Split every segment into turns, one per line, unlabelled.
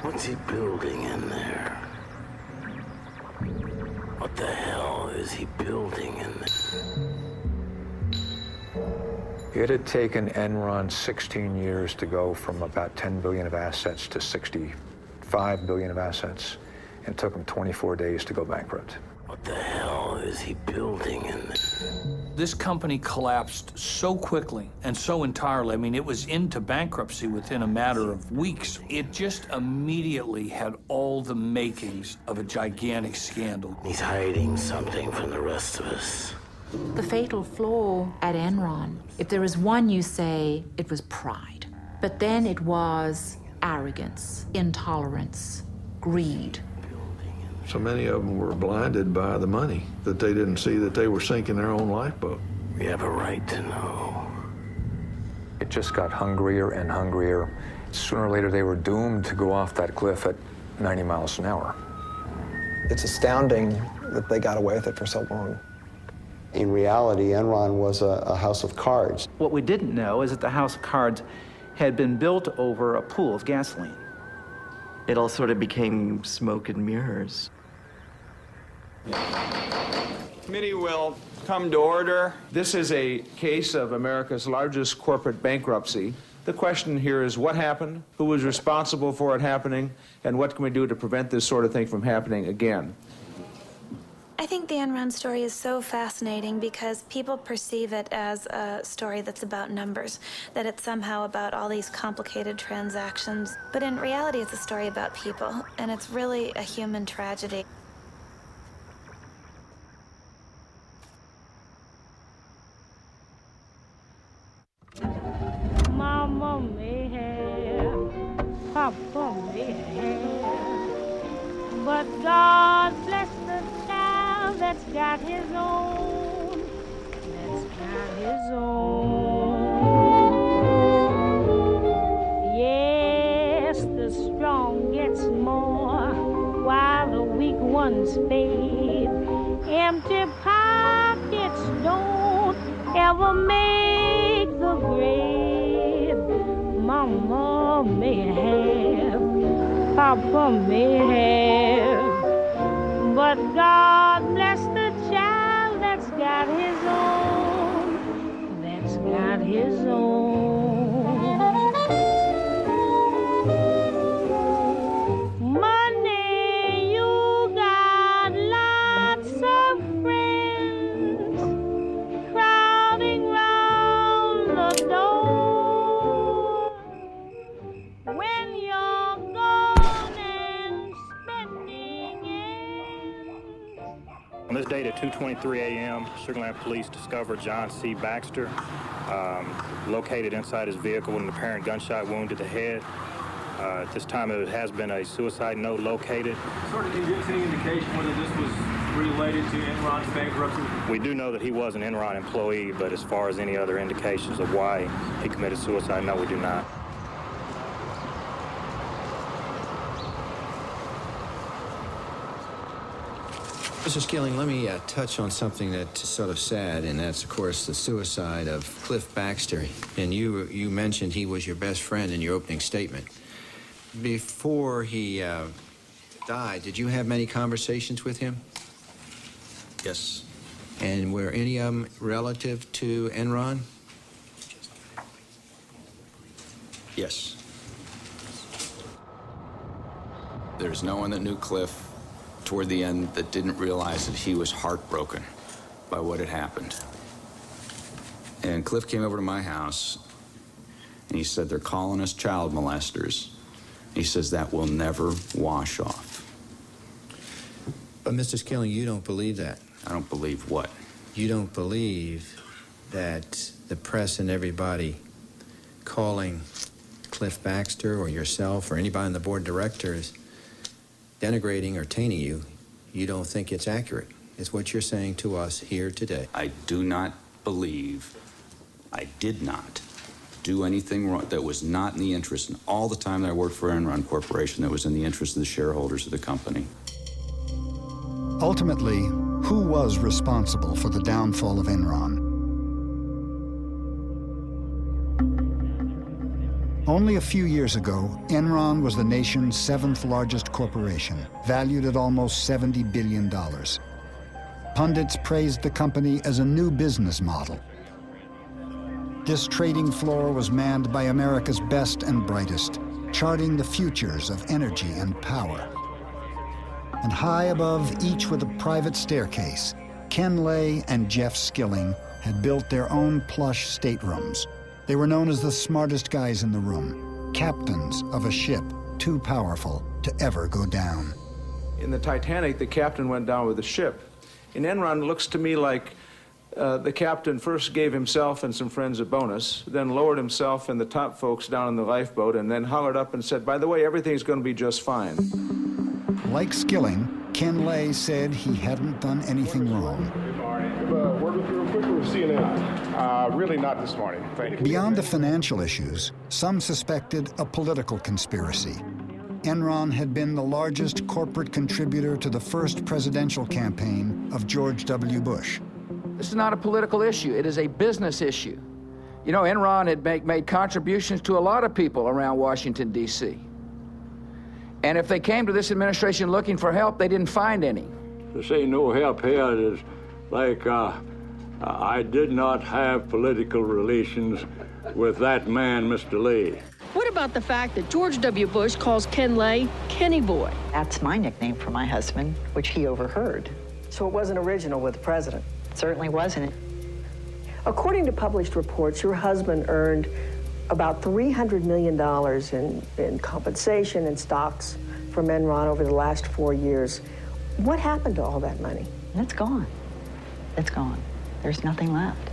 What's he building in there? What the hell is he building in there?
It had taken Enron 16 years to go from about 10 billion of assets to 65 billion of assets. It took them 24 days to go bankrupt.
What the hell is he building in there?
This company collapsed so quickly and so entirely. I mean, it was into bankruptcy within a matter of weeks. It just immediately had all the makings of a gigantic scandal.
He's hiding something from the rest of us.
The fatal flaw at Enron, if there is one, you say it was pride. But then it was arrogance, intolerance, greed.
So many of them were blinded by the money, that they didn't see that they were sinking their own lifeboat.
We have a right to know.
It just got hungrier and hungrier. Sooner or later, they were doomed to go off that cliff at 90 miles an hour.
It's astounding that they got away with it for so long.
In reality, Enron was a house of cards.
What we didn't know is that the house of cards had been built over a pool of gasoline.
It all sort of became smoke and mirrors.
Committee will come to order. This is a case of America's largest corporate bankruptcy. The question here is what happened, who was responsible for it happening, and what can we do to prevent this sort of thing from happening again?
I think the Enron story is so fascinating because people perceive it as a story that's about numbers, that it's somehow about all these complicated transactions. But in reality, it's a story about people, and it's really a human tragedy.
Mama may have, Papa may have, but God bless the child that's got his own, that's got his own. Yes, the strong gets more while the weak ones fade. Empty pockets don't ever make the grave. Mama may have, Papa may have, but God bless the child that's got his own, that's got his own. Money, you got lots of friends crowding round the door. When you're gone and spending ends.
On this date at 2:23 a.m., Sugarland Police discovered John C. Baxter located inside his vehicle with an apparent gunshot wound to the head. At this time, there has been a suicide note located.
Sort of convincing indication whether this was related to Enron's bankruptcy?
We do know that he was an Enron employee, but as far as any other indications of why he committed suicide, no, we do not.
Mr. Skilling, let me touch on something that's sort of sad, and that's, of course, the suicide of Cliff Baxter. And you mentioned he was your best friend in your opening statement. Before he died, did you have many conversations with him?
Yes.
And were any of them relative to Enron?
Yes. There's no one that knew Cliff toward the end that didn't realize that he was heartbroken by what had happened. And Cliff came over to my house and he said, they're calling us child molesters. He says that will never wash off.
But Mr. Skilling, you don't believe that.
I don't believe what?
You don't believe that the press and everybody calling Cliff Baxter or yourself or anybody on the board of directors denigrating or tainting you, you don't think it's accurate. It's what you're saying to us here today.
I do not believe, I did not do anything wrong that was not in the interest, and all the time that I worked for Enron Corporation, that was in the interest of the shareholders of the company.
Ultimately, who was responsible for the downfall of Enron? Only a few years ago, Enron was the nation's 7th largest corporation, valued at almost $70 billion. Pundits praised the company as a new business model. This trading floor was manned by America's best and brightest, charting the futures of energy and power. And high above each with a private staircase, Ken Lay and Jeff Skilling had built their own plush staterooms. They were known as the smartest guys in the room, captains of a ship too powerful to ever go down.
In the Titanic, the captain went down with the ship. In Enron, it looks to me like the captain first gave himself and some friends a bonus, then lowered himself and the top folks down in the lifeboat, and then hollered up and said, by the way, everything's going to be just fine.
Like Skilling, Ken Lay said he hadn't done anything wrong.
Word with you real quick, we're seeing it. Really not this morning. Thank you.
Beyond the financial issues, some suspected a political conspiracy. Enron had been the largest corporate contributor to the first presidential campaign of George W. Bush.
This is not a political issue. It is a business issue. You know, Enron had made contributions to a lot of people around Washington, D.C. And if they came to this administration looking for help, they didn't find any.
To say no help here is like I did not have political relations with that man, Mr. Lay.
What about the fact that George W. Bush calls Ken Lay Kenny Boy?
That's my nickname for my husband, which he overheard.
So it wasn't original with the president?
Certainly wasn't.
According to published reports, your husband earned about $300 million in compensation and stocks from Enron over the last 4 years. What happened to all that money?
It's gone. It's gone. There's nothing left.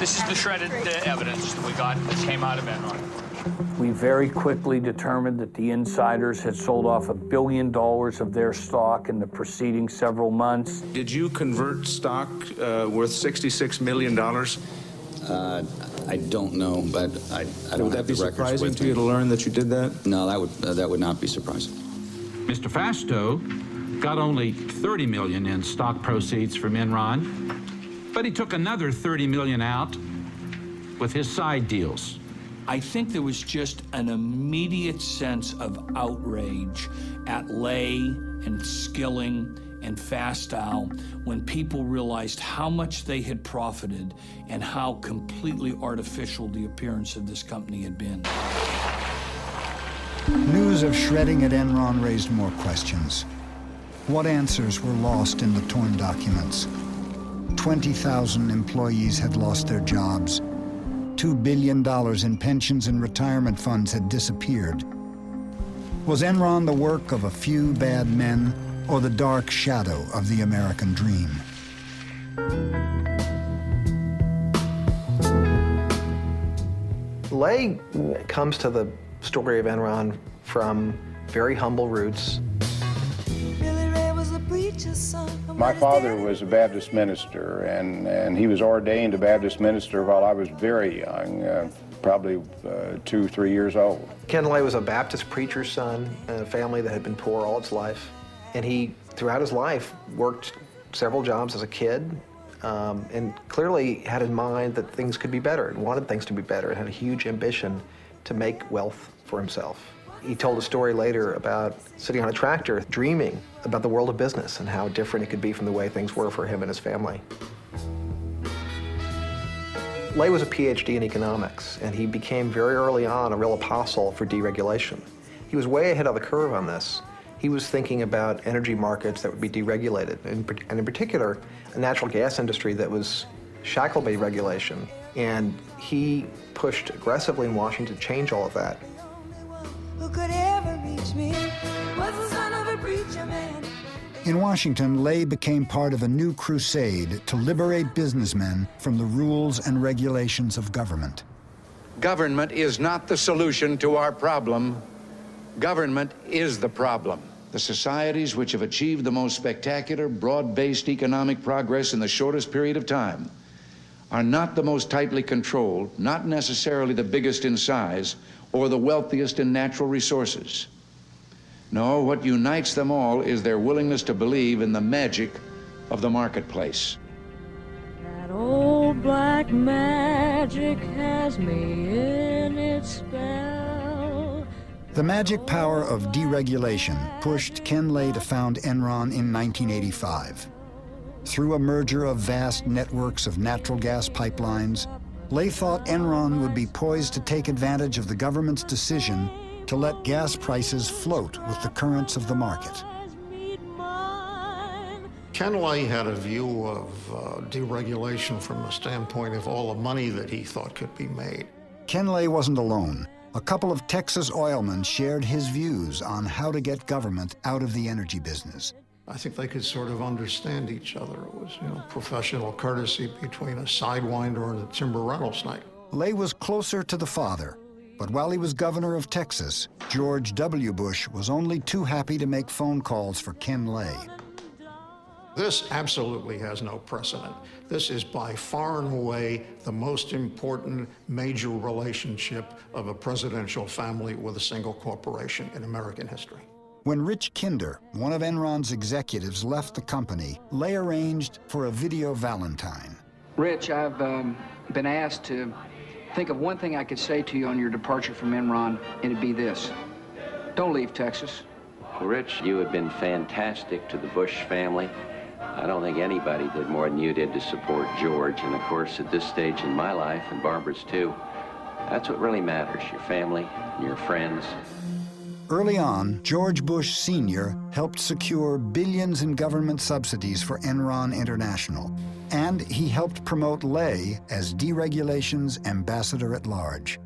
This is the shredded evidence that we got that came out of Enron.
We very quickly determined that the insiders had sold off $1 billion of their stock in the preceding several months.
Did you convert stock worth $66 million?
I don't know, but I don't have the records with me. Would that be surprising
to you to learn that you did that?
No, that would not be surprising.
Mr. Fasto got only $30 million in stock proceeds from Enron, but he took another $30 million out with his side deals.
I think there was just an immediate sense of outrage at Lay and Skilling and Fastow when people realized how much they had profited and how completely artificial the appearance of this company had been.
News of shredding at Enron raised more questions. What answers were lost in the torn documents? 20,000 employees had lost their jobs. $2 billion in pensions and retirement funds had disappeared. Was Enron the work of a few bad men or the dark shadow of the American dream?
Lay comes to the story of Enron from very humble roots.
My father was a Baptist minister, and he was ordained a Baptist minister while I was very young, probably 2, 3 years old.
Ken Lay was a Baptist preacher's son in a family that had been poor all its life. And he, throughout his life, worked several jobs as a kid, and clearly had in mind that things could be better, and wanted things to be better, and had a huge ambition to make wealth for himself. He told a story later about sitting on a tractor, dreaming about the world of business and how different it could be from the way things were for him and his family. Lay was a PhD in economics, and he became very early on a real apostle for deregulation. He was way ahead of the curve on this. He was thinking about energy markets that would be deregulated, and in particular, a natural gas industry that was shackled by regulation. And he pushed aggressively in Washington to change all of that.
Who could ever reach me was the son of a preacher man.
In Washington, Lay became part of a new crusade to liberate businessmen from the rules and regulations of government.
Government is not the solution to our problem. Government is the problem. The societies which have achieved the most spectacular, broad-based economic progress in the shortest period of time are not the most tightly controlled, not necessarily the biggest in size, or the wealthiest in natural resources. No, what unites them all is their willingness to believe in the magic of the marketplace.
That old old black magic has me in its spell.
The magic power of deregulation pushed Ken Lay to found Enron in 1985. Through a merger of vast networks of natural gas pipelines, Lay thought Enron would be poised to take advantage of the government's decision to let gas prices float with the currents of the market.
Ken Lay had a view of deregulation from the standpoint of all the money that he thought could be made.
Ken Lay wasn't alone. A couple of Texas oilmen shared his views on how to get government out of the energy business.
I think they could sort of understand each other. It was, professional courtesy between a sidewinder and a timber rattlesnake.
Lay was closer to the father, but while he was governor of Texas, George W. Bush was only too happy to make phone calls for Ken Lay.
This absolutely has no precedent. This is by far and away the most important major relationship of a presidential family with a single corporation in American history.
When Rich Kinder, one of Enron's executives, left the company, Lay arranged for a video Valentine.
Rich, I've been asked to think of one thing I could say to you on your departure from Enron, and it'd be this: don't leave Texas.
Well, Rich, you have been fantastic to the Bush family. I don't think anybody did more than you did to support George. And of course, at this stage in my life, and Barbara's too, that's what really matters, your family and your friends.
Early on, George Bush Sr. helped secure billions in government subsidies for Enron International, and he helped promote Lay as deregulation's ambassador-at-large.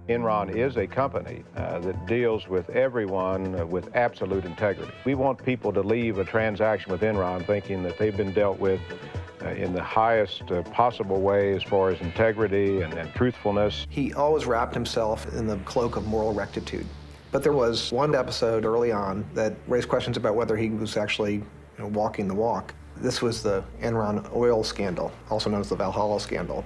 Enron is a company that deals with everyone with absolute integrity. We want people to leave a transaction with Enron thinking that they've been dealt with in the highest possible way as far as integrity and truthfulness.
He always wrapped himself in the cloak of moral rectitude. But there was one episode early on that raised questions about whether he was actually walking the walk. This was the Enron oil scandal, also known as the Valhalla scandal.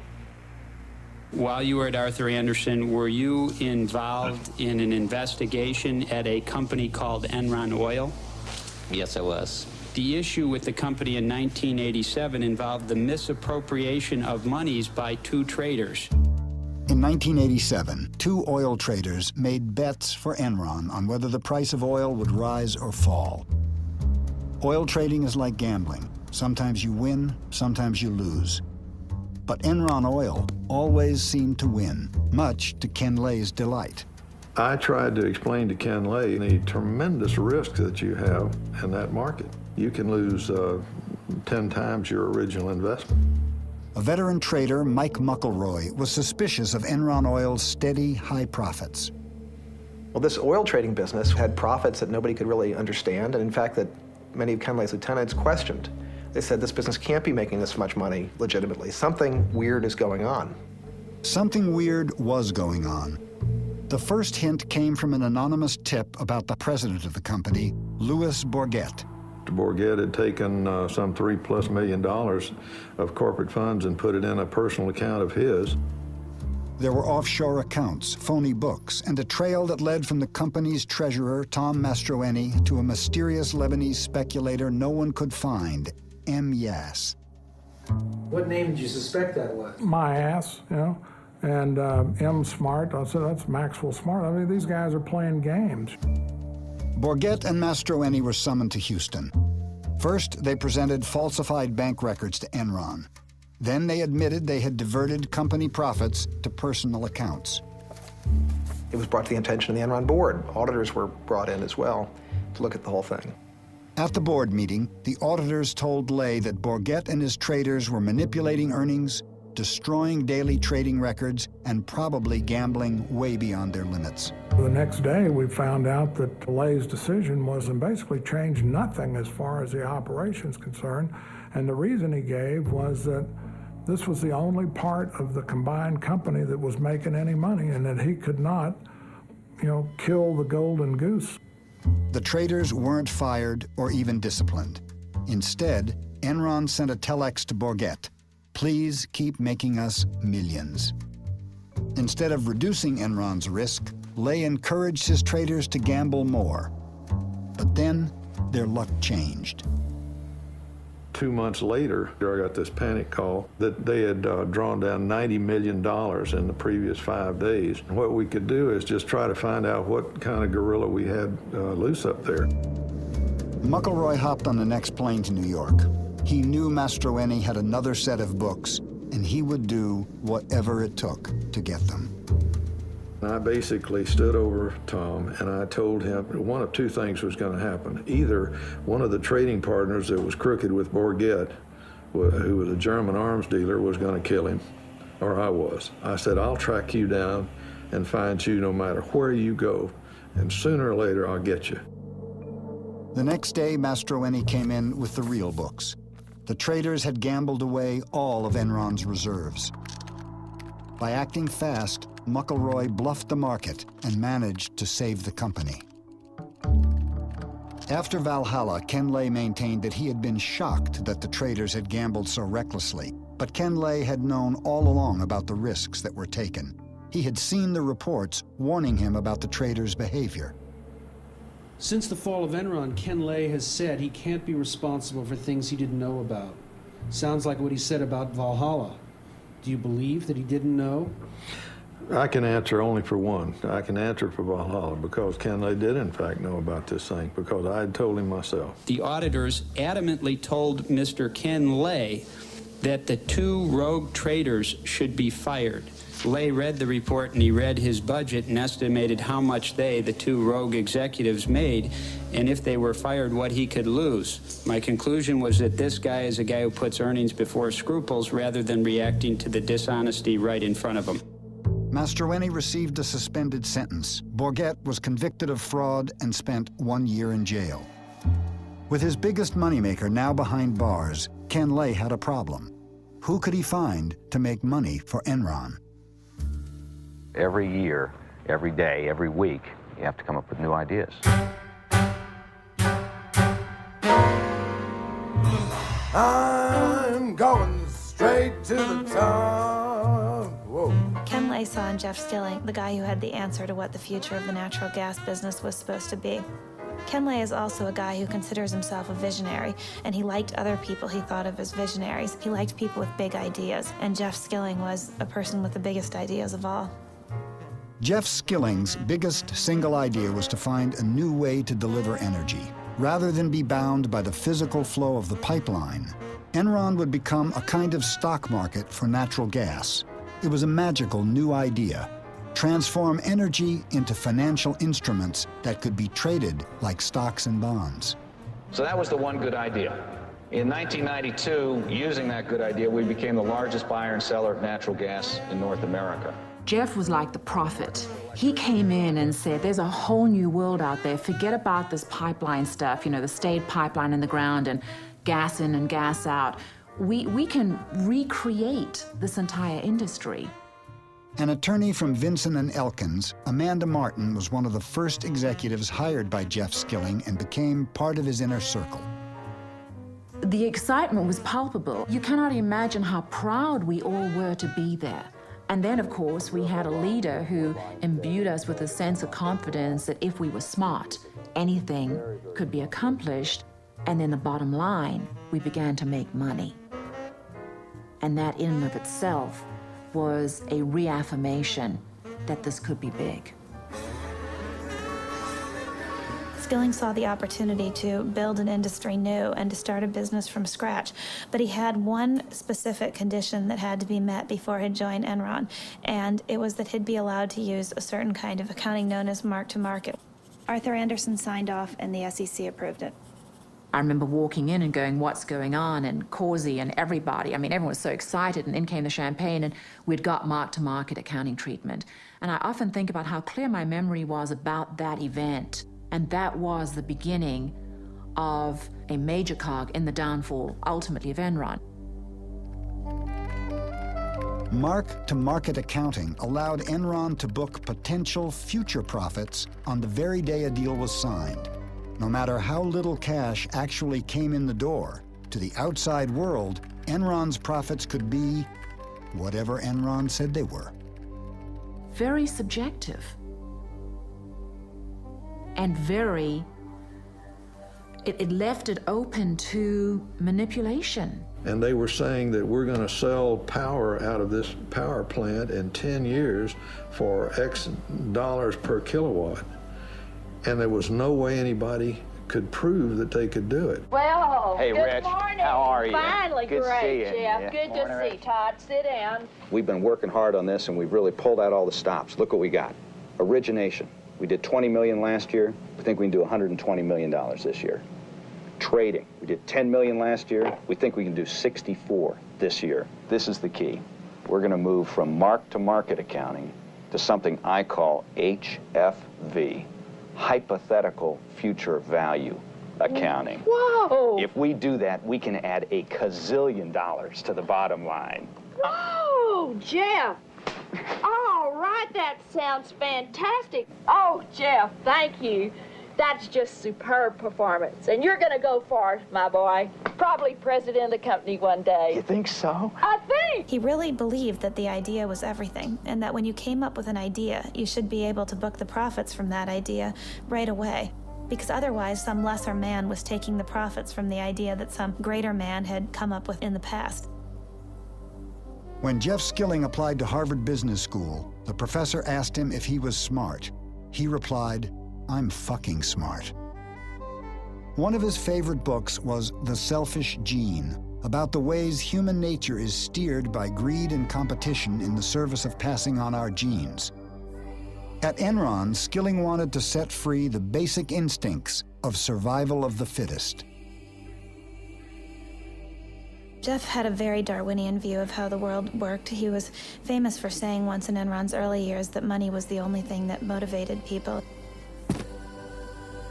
While you were at Arthur Andersen, were you involved in an investigation at a company called Enron Oil?
Yes, I was.
The issue with the company in 1987 involved the misappropriation of monies by two traders.
In 1987, two oil traders made bets for Enron on whether the price of oil would rise or fall. Oil trading is like gambling. Sometimes you win, sometimes you lose. But Enron Oil always seemed to win, much to Ken Lay's delight.
I tried to explain to Ken Lay the tremendous risk that you have in that market. You can lose 10 times your original investment.
A veteran trader, Mike Muckleroy, was suspicious of Enron Oil's steady, high profits.
Well, this oil trading business had profits that nobody could really understand, and in fact that many of Ken Lay's lieutenants questioned. They said this business can't be making this much money legitimately. Something weird is going on.
Something weird was going on. The first hint came from an anonymous tip about the president of the company, Louis Bourget.
Bourget had taken some $3+ million of corporate funds and put it in a personal account of his.
There were offshore accounts, phony books, and a trail that led from the company's treasurer, Tom Mastroeni, to a mysterious Lebanese speculator no one could find, M. Yass.
What name did you suspect that was?
My ass, and M. Smart. I said, that's Maxwell Smart. I mean, these guys are playing games.
Bourget and Mastroeni were summoned to Houston. First, they presented falsified bank records to Enron. Then they admitted they had diverted company profits to personal accounts.
It was brought to the attention of the Enron board. Auditors were brought in as well to look at the whole thing.
At the board meeting, the auditors told Lay that Bourget and his traders were manipulating earnings, destroying daily trading records, and probably gambling way beyond their limits.
The next day, we found out that Lay's decision was to basically change nothing as far as the operation's concerned, and the reason he gave was that this was the only part of the combined company that was making any money, and that he could not, kill the golden goose.
The traders weren't fired or even disciplined. Instead, Enron sent a telex to Bourget. Please keep making us millions. Instead of reducing Enron's risk, Lay encouraged his traders to gamble more. But then, their luck changed.
2 months later, I got this panic call that they had drawn down $90 million in the previous 5 days. And what we could do is just try to find out what kind of gorilla we had loose up there.
McElroy hopped on the next plane to New York. He knew Mastroeni had another set of books, and he would do whatever it took to get them.
I basically stood over Tom and I told him one of two things was going to happen. Either one of the trading partners that was crooked with Bourget, who was a German arms dealer, was going to kill him, or I was. I said, I'll track you down and find you no matter where you go, and sooner or later I'll get you.
The next day, Mastroeni came in with the real books. The traders had gambled away all of Enron's reserves. By acting fast, McElroy bluffed the market and managed to save the company. After Valhalla, Ken Lay maintained that he had been shocked that the traders had gambled so recklessly. But Ken Lay had known all along about the risks that were taken. He had seen the reports warning him about the traders' behavior.
Since the fall of Enron, Ken Lay has said he can't be responsible for things he didn't know about. Sounds like what he said about Valhalla. Do you believe that he didn't know?
I can answer only for one. I can answer for Valhalla, because Ken Lay did in fact know about this thing, because I had told him myself.
The auditors adamantly told Mr. Ken Lay that the 2 rogue traders should be fired. Lay read the report and he read his budget and estimated how much the 2 rogue executives made, and if they were fired, what he could lose. My conclusion was that this guy is a guy who puts earnings before scruples rather than reacting to the dishonesty right in front of him.
Mastroeni received a suspended sentence. Bourget was convicted of fraud and spent 1 year in jail. With his biggest moneymaker now behind bars, Ken Lay had a problem. Who could he find to make money for Enron?
Every year, every day, every week, you have to come up with new ideas.
I'm going straight to the top. Whoa.
Ken Lay saw in Jeff Skilling the guy who had the answer to what the future of the natural gas business was supposed to be. Ken Lay is also a guy who considers himself a visionary, and he liked other people he thought of as visionaries. He liked people with big ideas, and Jeff Skilling was a person with the biggest ideas of all.
Jeff Skilling's biggest single idea was to find a new way to deliver energy. Rather than be bound by the physical flow of the pipeline, Enron would become a kind of stock market for natural gas. It was a magical new idea. Transform energy into financial instruments that could be traded like stocks and bonds.
So that was the one good idea. In 1992, using that good idea, we became the largest buyer and seller of natural gas in North America.
Jeff was like the prophet. He came in and said, there's a whole new world out there. Forget about this pipeline stuff, you know, the stayed pipeline in the ground and gas in and gas out. We can recreate this entire industry.
An attorney from Vinson & Elkins, Amanda Martin was one of the first executives hired by Jeff Skilling and became part of his inner circle.
The excitement was palpable. You cannot imagine how proud we all were to be there. And then, of course, we had a leader who imbued us with a sense of confidence that if we were smart, anything could be accomplished. And then the bottom line, we began to make money. And that in and of itself was a reaffirmation that this could be big.
Skilling saw the opportunity to build an industry new and to start a business from scratch, but he had one specific condition that had to be met before he'd join Enron, and it was that he'd be allowed to use a certain kind of accounting known as mark-to-market. Arthur Andersen signed off and the SEC approved it.
I remember walking in and going, what's going on? And Causey and everybody, I mean, everyone was so excited, and in came the champagne, and we'd got mark-to-market accounting treatment. And I often think about how clear my memory was about that event. And that was the beginning of a major cog in the downfall, ultimately, of Enron.
Mark-to-market accounting allowed Enron to book potential future profits on the very day a deal was signed. No matter how little cash actually came in the door, to the outside world, Enron's profits could be whatever Enron said they were.
Very subjective. And very It left it open to manipulation.
And they were saying that we're going to sell power out of this power plant in 10 years for X dollars per kilowatt. And there was no way anybody could prove that they could do it.
Well,
hey,
good
Rich,
morning.
how are you?
Finally,
good
great,
to see you.
Jeff.
Yeah.
Good
Morning,
to see
Rich.
Todd. Sit down.
We've been working hard on this, and we've really pulled out all the stops. Look what we got. Origination. We did $20 million last year. We think we can do $120 million this year. Trading. We did $10 million last year. We think we can do 64 this year. This is the key. We're going to move from mark-to-market accounting to something I call HFV, hypothetical future value accounting.
Whoa!
If we do that, we can add a gazillion dollars to the bottom line.
Oh, Jeff. All right, that sounds fantastic. Oh, Jeff, thank you. That's just superb performance. And you're going to go far, my boy. Probably president of the company one day.
You think so?
I think.
He really believed that the idea was everything, and that when you came up with an idea, you should be able to book the profits from that idea right away. Because otherwise, some lesser man was taking the profits from the idea that some greater man had come up with in the past.
When Jeff Skilling applied to Harvard Business School, the professor asked him if he was smart. He replied, "I'm fucking smart." One of his favorite books was The Selfish Gene, about the ways human nature is steered by greed and competition in the service of passing on our genes. At Enron, Skilling wanted to set free the basic instincts of survival of the fittest.
Jeff had a very Darwinian view of how the world worked. He was famous for saying once in Enron's early years that money was the only thing that motivated people.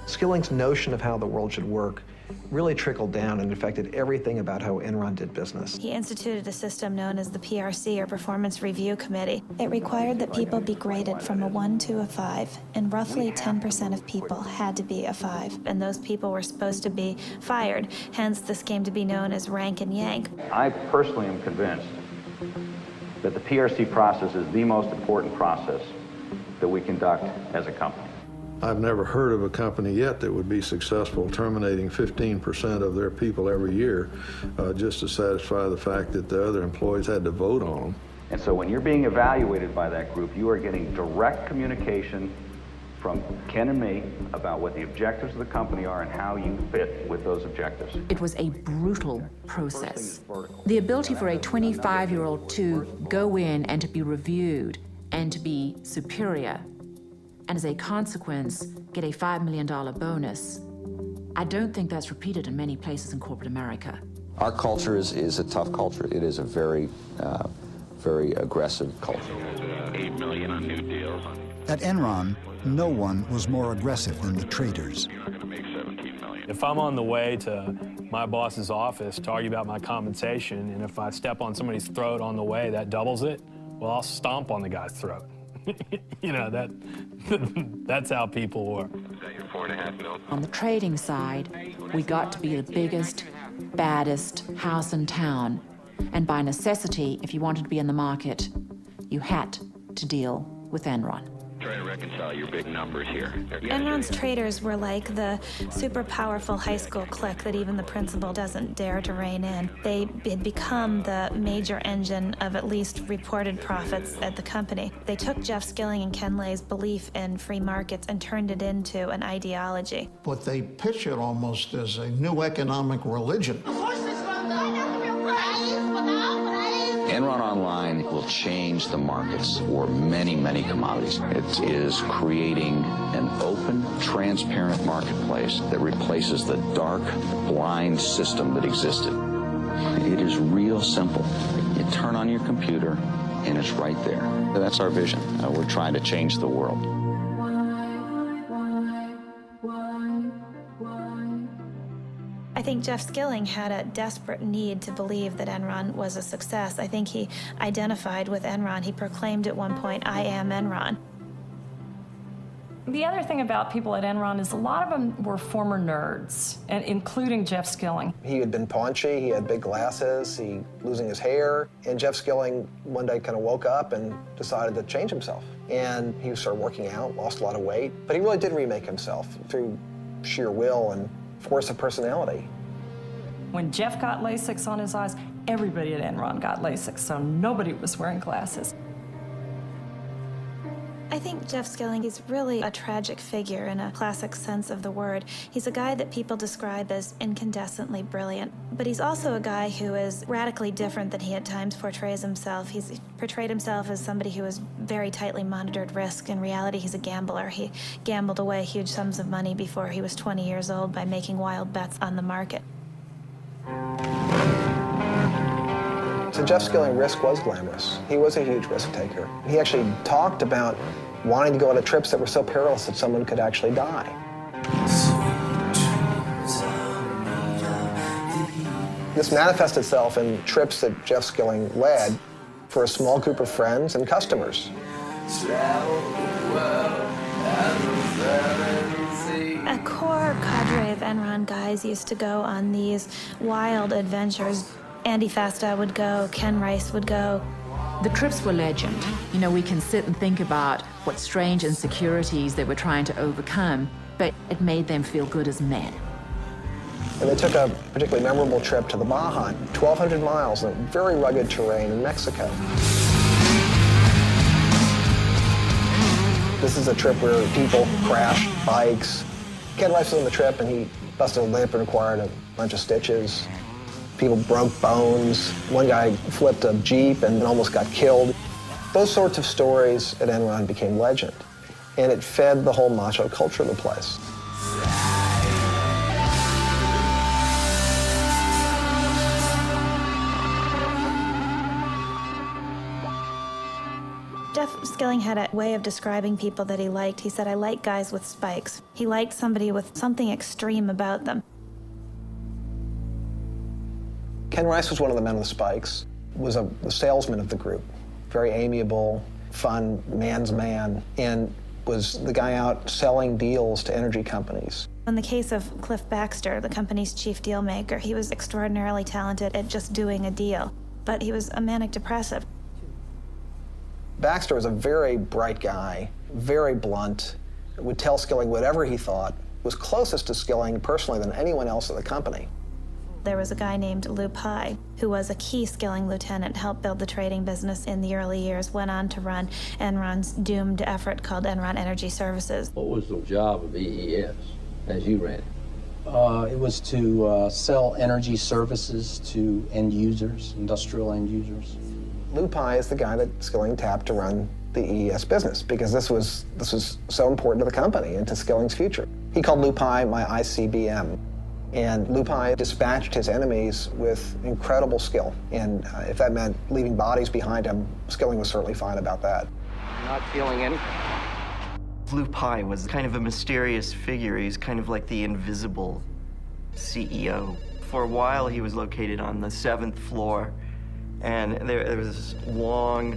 Skilling's notion of how the world should work really trickled down and affected everything about how Enron did business.
He instituted a system known as the PRC, or Performance Review Committee. It required that people be graded from a 1 to a 5, and roughly 10% of people had to be a 5, and those people were supposed to be fired. Hence, this came to be known as rank and yank.
I personally am convinced that the PRC process is the most important process that we conduct as a company.
I've never heard of a company yet that would be successful terminating 15% of their people every year just to satisfy the fact that the other employees had to vote on them.
And so when you're being evaluated by that group, you are getting direct communication from Ken and me about what the objectives of the company are and how you fit with those objectives.
It was a brutal process. The ability for a 25-year-old to go in and to be reviewed and to be superior, and as a consequence, get a $5 million bonus. I don't think that's repeated in many places in corporate America.
Our culture is a tough culture. It is a very, very aggressive culture.
8 million on new deals.
At Enron, no one was more aggressive than the traders.
If I'm on the way to my boss's office to argue about my compensation, and if I step on somebody's throat on the way, that doubles it, well, I'll stomp on the guy's throat. You know, that's how people work.
Is that your 4.5 mil?
On the trading side, we got to be the biggest, baddest house in town. And by necessity, if you wanted to be in the market, you had to deal with Enron.
Try to reconcile your big numbers here.
Enron's traders were like the super powerful high school clique that even the principal doesn't dare to rein in. They had become the major engine of at least reported profits at the company. They took Jeff Skilling and Ken Lay's belief in free markets and turned it into an ideology.
But they pitch it almost as a new economic religion.
Enron Online will change the markets for many, many commodities. It is creating an open, transparent marketplace that replaces the dark, blind system that existed. It is real simple. You turn on your computer, and it's right there. That's our vision. We're trying to change the world.
I think Jeff Skilling had a desperate need to believe that Enron was a success. I think he identified with Enron. He proclaimed at one point, "I am Enron."
The other thing about people at Enron is a lot of them were former nerds, and including Jeff Skilling.
He had been paunchy, he had big glasses, he losing his hair, and Jeff Skilling one day kind of woke up and decided to change himself. And he started working out, lost a lot of weight, but he really did remake himself through sheer will and force of personality.
When Jeff got LASIK on his eyes, everybody at Enron got LASIK, so nobody was wearing glasses.
I think Jeff Skilling is really a tragic figure in a classic sense of the word. He's a guy that people describe as incandescently brilliant, but he's also a guy who is radically different than he at times portrays himself. He's portrayed himself as somebody who has very tightly monitored risk. In reality, he's a gambler. He gambled away huge sums of money before he was 20 years old by making wild bets on the market.
To Jeff Skilling, risk was glamorous. He was a huge risk taker. He actually talked about wanting to go on trips that were so perilous that someone could actually die. This manifests itself in trips that Jeff Skilling led for a small group of friends and customers.
A core cadre of Enron guys used to go on these wild adventures. Andy Fastow would go, Ken Rice would go.
The trips were legend. You know, we can sit and think about what strange insecurities they were trying to overcome, but it made them feel good as men.
And they took a particularly memorable trip to the Baja, 1,200 miles in very rugged terrain in Mexico. This is a trip where people crash bikes. Ken Rice was on the trip and he busted a lip and required a bunch of stitches. People broke bones. One guy flipped a Jeep and almost got killed. Those sorts of stories at Enron became legend, and it fed the whole macho culture of the place.
Jeff Skilling had a way of describing people that he liked. He said, I like guys with spikes. He liked somebody with something extreme about them.
Ken Rice was one of the men with spikes, was the salesman of the group. Very amiable, fun, man's man, and was the guy out selling deals to energy companies.
In the case of Cliff Baxter, the company's chief deal maker, he was extraordinarily talented at just doing a deal, but he was a manic depressive.
Baxter was a very bright guy, very blunt, would tell Skilling whatever he thought, was closest to Skilling personally than anyone else at the company.
There was a guy named Lou Pye, who was a key Skilling lieutenant, helped build the trading business in the early years, went on to run Enron's doomed effort called Enron Energy Services.
What was the job of EES as you ran it?
It was to sell energy services to end users, industrial end users.
Lou Pye is the guy that Skilling tapped to run the EES business because this was so important to the company and to Skilling's future. He called Lou Pye my ICBM. And Lou Pye dispatched his enemies with incredible skill. And if that meant leaving bodies behind him, Skilling was certainly fine about that.
Not feeling anything.
Lou Pye was kind of a mysterious figure. He's kind of like the invisible CEO. For a while, he was located on the 7th floor. And there was this long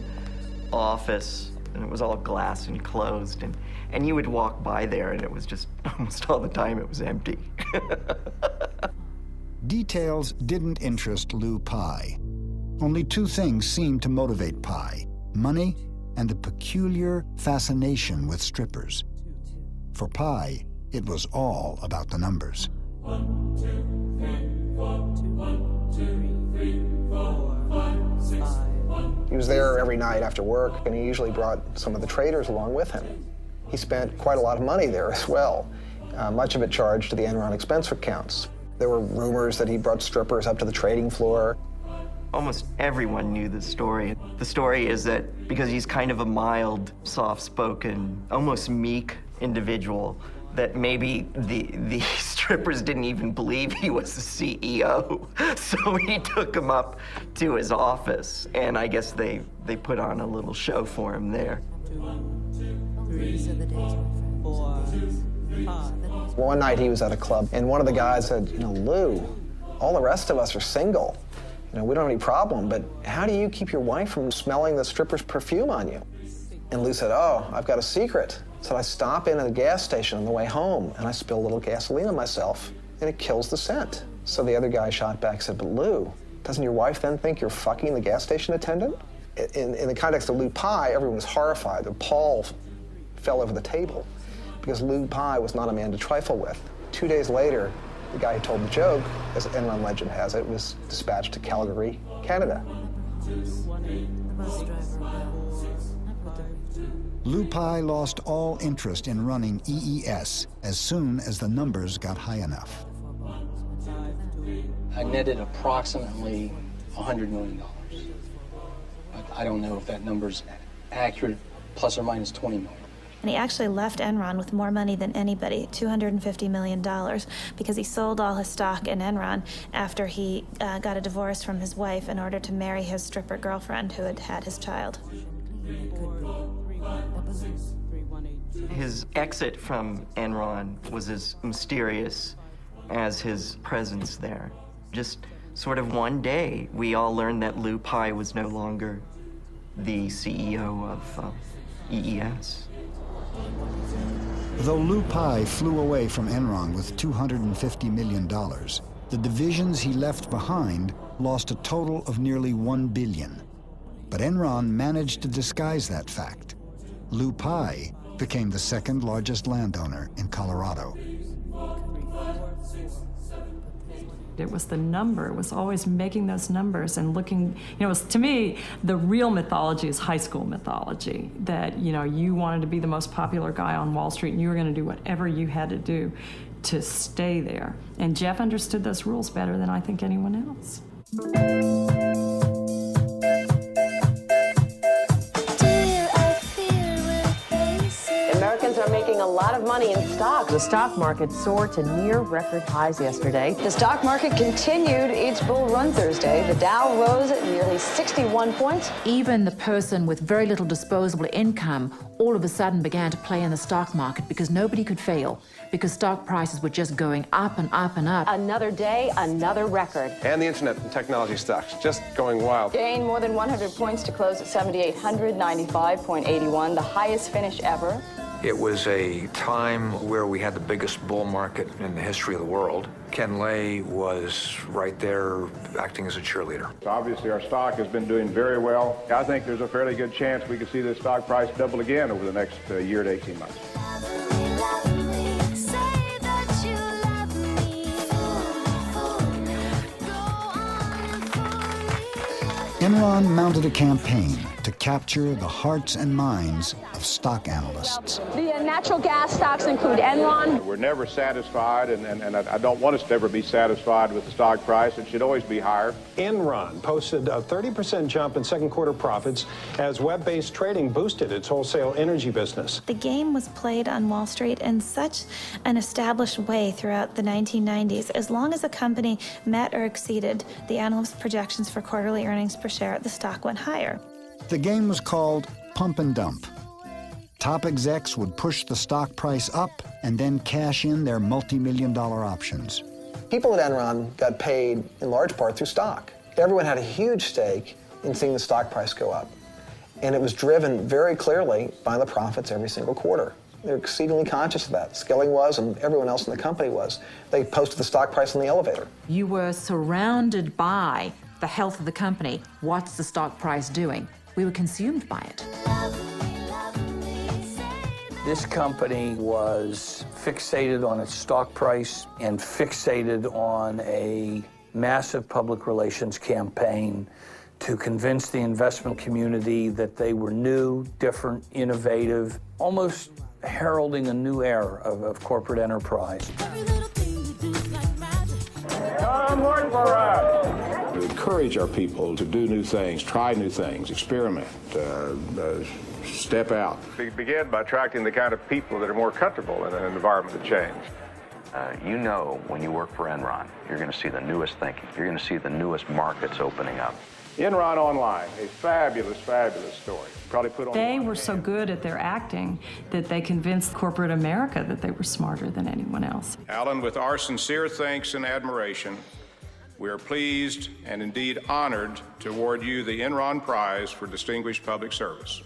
office, and it was all glass and closed. And you would walk by there, and it was just almost all the time it was empty.
Details didn't interest Lou Pye. Only two things seemed to motivate Pye: money and a peculiar fascination with strippers. For Pye, it was all about the numbers.
1, 2, 3, 4. 1, 2, 3, 4, 5, 6. 1.
He was there every night after work, and he usually brought some of the traders along with him. He spent quite a lot of money there as well, much of it charged to the Enron expense accounts. There were rumors that he brought strippers up to the trading floor.
Almost everyone knew the story. The story is that because he's kind of a mild, soft-spoken, almost meek individual, that maybe the strippers didn't even believe he was the CEO. So he took him up to his office, and I guess they put on a little show for him there.
1, 2, 3, 4, 5.
One night he was at a club, and one of the guys said, you know, Lou, all the rest of us are single. You know, we don't have any problem, but how do you keep your wife from smelling the stripper's perfume on you? And Lou said, oh, I've got a secret. So I stop in at a gas station on the way home, and I spill a little gasoline on myself, and it kills the scent. So the other guy shot back, said, but Lou, doesn't your wife then think you're fucking the gas station attendant? In the context of Lou Pye, everyone was horrified. The pall fell over the table because Lou Pye was not a man to trifle with. 2 days later, The guy who told the joke, as Enron legend has it, was dispatched to Calgary, Canada.
Lou Pai lost all interest in running EES as soon as the numbers got high enough.
I netted approximately $100 million. But I don't know if that number's accurate, plus or minus 20 million.
And he actually left Enron with more money than anybody, $250 million, because he sold all his stock in Enron after he got a divorce from his wife in order to marry his stripper girlfriend who had had his child.
His exit from Enron was as mysterious as his presence there. Just sort of one day, we all learned that Lou Pai was no longer the CEO of EES.
Though Lou Pai flew away from Enron with $250 million, the divisions he left behind lost a total of nearly $1 billion. But Enron managed to disguise that fact. Lou Pai became the second largest landowner in Colorado.
It was the number. It was always making those numbers and looking, it was, to me, the real mythology is high school mythology, that, you wanted to be the most popular guy on Wall Street and you were going to do whatever you had to do to stay there. And Jeff understood those rules better than I think anyone else.
Americans are making a lot of money in stocks. The stock market soared to near record highs yesterday. The stock market continued its bull run Thursday. The Dow rose at nearly 61 points.
Even the person with very little disposable income all of a sudden began to play in the stock market because nobody could fail, because stock prices were just going up and up and up.
Another day, another record.
And the internet and technology stocks just going wild.
Gained more than 100 points to close at 7,895.81, the highest finish ever.
It was a time where we had the biggest bull market in the history of the world. Ken Lay was right there acting as a cheerleader.
Obviously, our stock has been doing very well. I think there's a fairly good chance we could see this stock price double again over the next year to 18 months.
Enron mounted a campaign to capture the hearts and minds of stock analysts.
The natural gas stocks include Enron.
We're never satisfied, and I don't want us to ever be satisfied with the stock price. It should always be higher.
Enron posted a 30% jump in second quarter profits as web-based trading boosted its wholesale energy business.
The game was played on Wall Street in such an established way throughout the 1990s. As long as a company met or exceeded the analysts' projections for quarterly earnings per share, the stock went higher.
The game was called pump and dump. Top execs would push the stock price up and then cash in their multi-million-dollar options.
People at Enron got paid in large part through stock. Everyone had a huge stake in seeing the stock price go up. And it was driven very clearly by the profits every single quarter. They're exceedingly conscious of that. Skilling was, and everyone else in the company was. They posted the stock price on the elevator.
You were surrounded by the health of the company. What's the stock price doing? We were consumed by it.
This company was fixated on its stock price and fixated on a massive public relations campaign to convince the investment community that they were new, different, innovative, almost heralding a new era of corporate enterprise.
Come work for us! We encourage our people to do new things, try new things, experiment, step out. We begin by attracting the kind of people that are more comfortable in an environment of change.
You know, when you work for Enron, you're going to see the newest thinking. You're going to see the newest markets opening up.
Enron Online, a fabulous, fabulous story. Probably put on.
They were so good at their acting that they convinced corporate America that they were smarter than anyone else.
Alan, with our sincere thanks and admiration, we are pleased and indeed honored to award you the Enron Prize for Distinguished Public Service.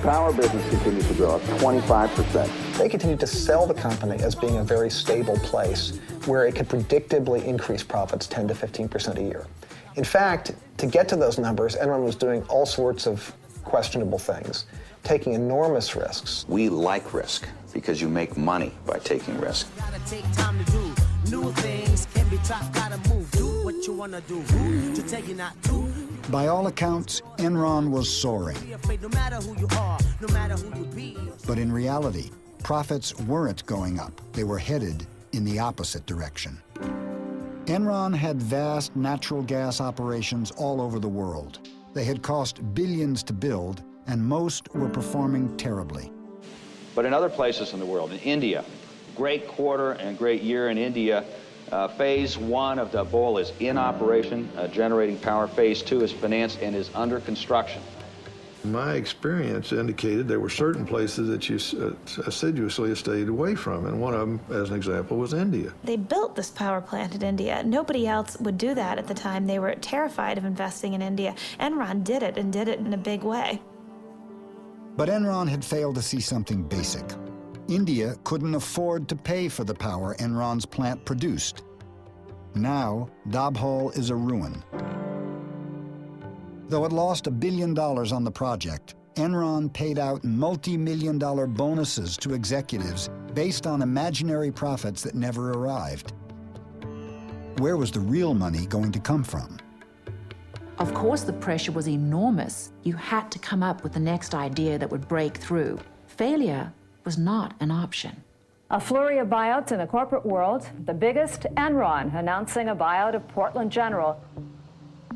Power business continues to grow at 25%.
They continued to sell the company as being a very stable place where it could predictably increase profits 10 to 15% a year. In fact, to get to those numbers, Enron was doing all sorts of questionable things, taking enormous risks.
We like risk.
because you make money by taking risk.
Take time to do new things. Can be taught, gotta move. Do what you wanna do. Who to tell you not to?
By all accounts, Enron was soaring.
No matter who you are, no matter who you be.
But in reality, profits weren't going up. They were headed in the opposite direction. Enron had vast natural gas operations all over the world. They had cost billions to build, and most were performing terribly.
But in other places in the world, in India, great quarter and great year in India. Phase 1 of Dabhol is in operation, generating power. Phase 2 is financed and is under construction.
My experience indicated there were certain places that you assiduously stayed away from, and one of them, as an example, was India.
They built this power plant in India. Nobody else would do that at the time. They were terrified of investing in India. Enron did it, and did it in a big way.
But Enron had failed to see something basic. India couldn't afford to pay for the power Enron's plant produced. Now, Dabhol is a ruin. Though it lost $1 billion on the project, Enron paid out multi-million-dollar bonuses to executives based on imaginary profits that never arrived. Where was the real money going to come from?
Of course, the pressure was enormous. You had to come up with the next idea that would break through. Failure was not an option.
A flurry of buyouts in the corporate world. The biggest, Enron, announcing a buyout of Portland General.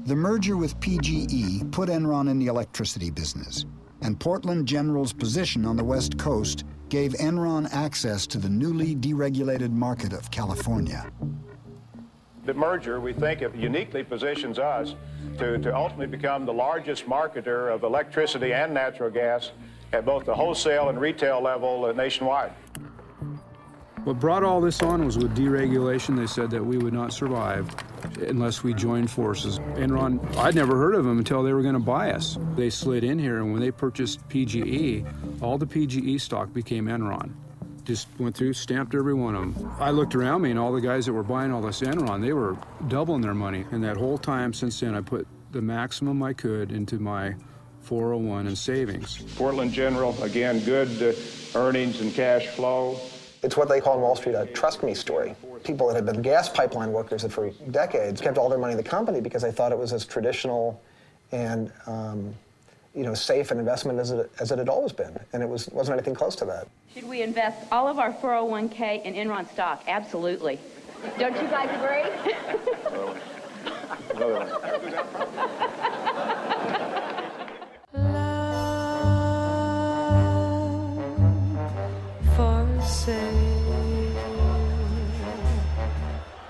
The merger with PGE put Enron in the electricity business, and Portland General's position on the West Coast gave Enron access to the newly deregulated market of California.
The merger, we think, it uniquely positions us to ultimately become the largest marketer of electricity and natural gas at both the wholesale and retail level nationwide.
What brought all this on was with deregulation. They said that we would not survive unless we joined forces. Enron, I'd never heard of them until they were going to buy us. They slid in here, and when they purchased PGE, all the PGE stock became Enron. Just went through, stamped every one of them. I looked around me, and all the guys that were buying all this Enron, they were doubling their money. And that whole time since then, I put the maximum I could into my 401 and savings.
Portland General, again, good earnings and cash flow.
It's what they call in Wall Street a trust me story. People that had been gas pipeline workers that for decades kept all their money in the company because they thought it was as traditional and safe an investment as it had always been, and it wasn't anything close to that.
Should we invest all of our 401k in Enron stock? Absolutely. Don't you guys agree?
Another one.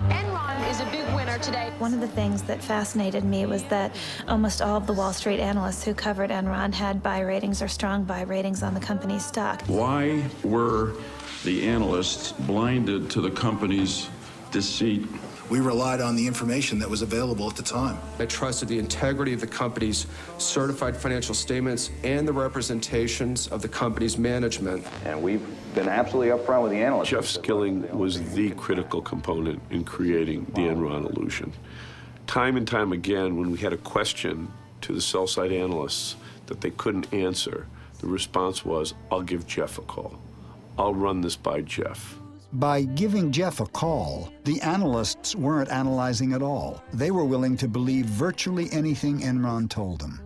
Enron is a big winner today.
One of the things that fascinated me was that almost all of the Wall Street analysts who covered Enron had buy ratings or strong buy ratings on the company's stock.
Why were the analysts blinded to the company's deceit?
We relied on the information that was available at the time.
I trusted the integrity of the company's certified financial statements and the representations of the company's management.
And we've been absolutely upfront with the analysts.
Jeff Skilling was the critical component in creating the Enron illusion. Time and time again, when we had a question to the sell-side analysts that they couldn't answer, the response was, I'll give Jeff a call. I'll run this by Jeff.
By giving Jeff a call, the analysts weren't analyzing at all. They were willing to believe virtually anything Enron told them.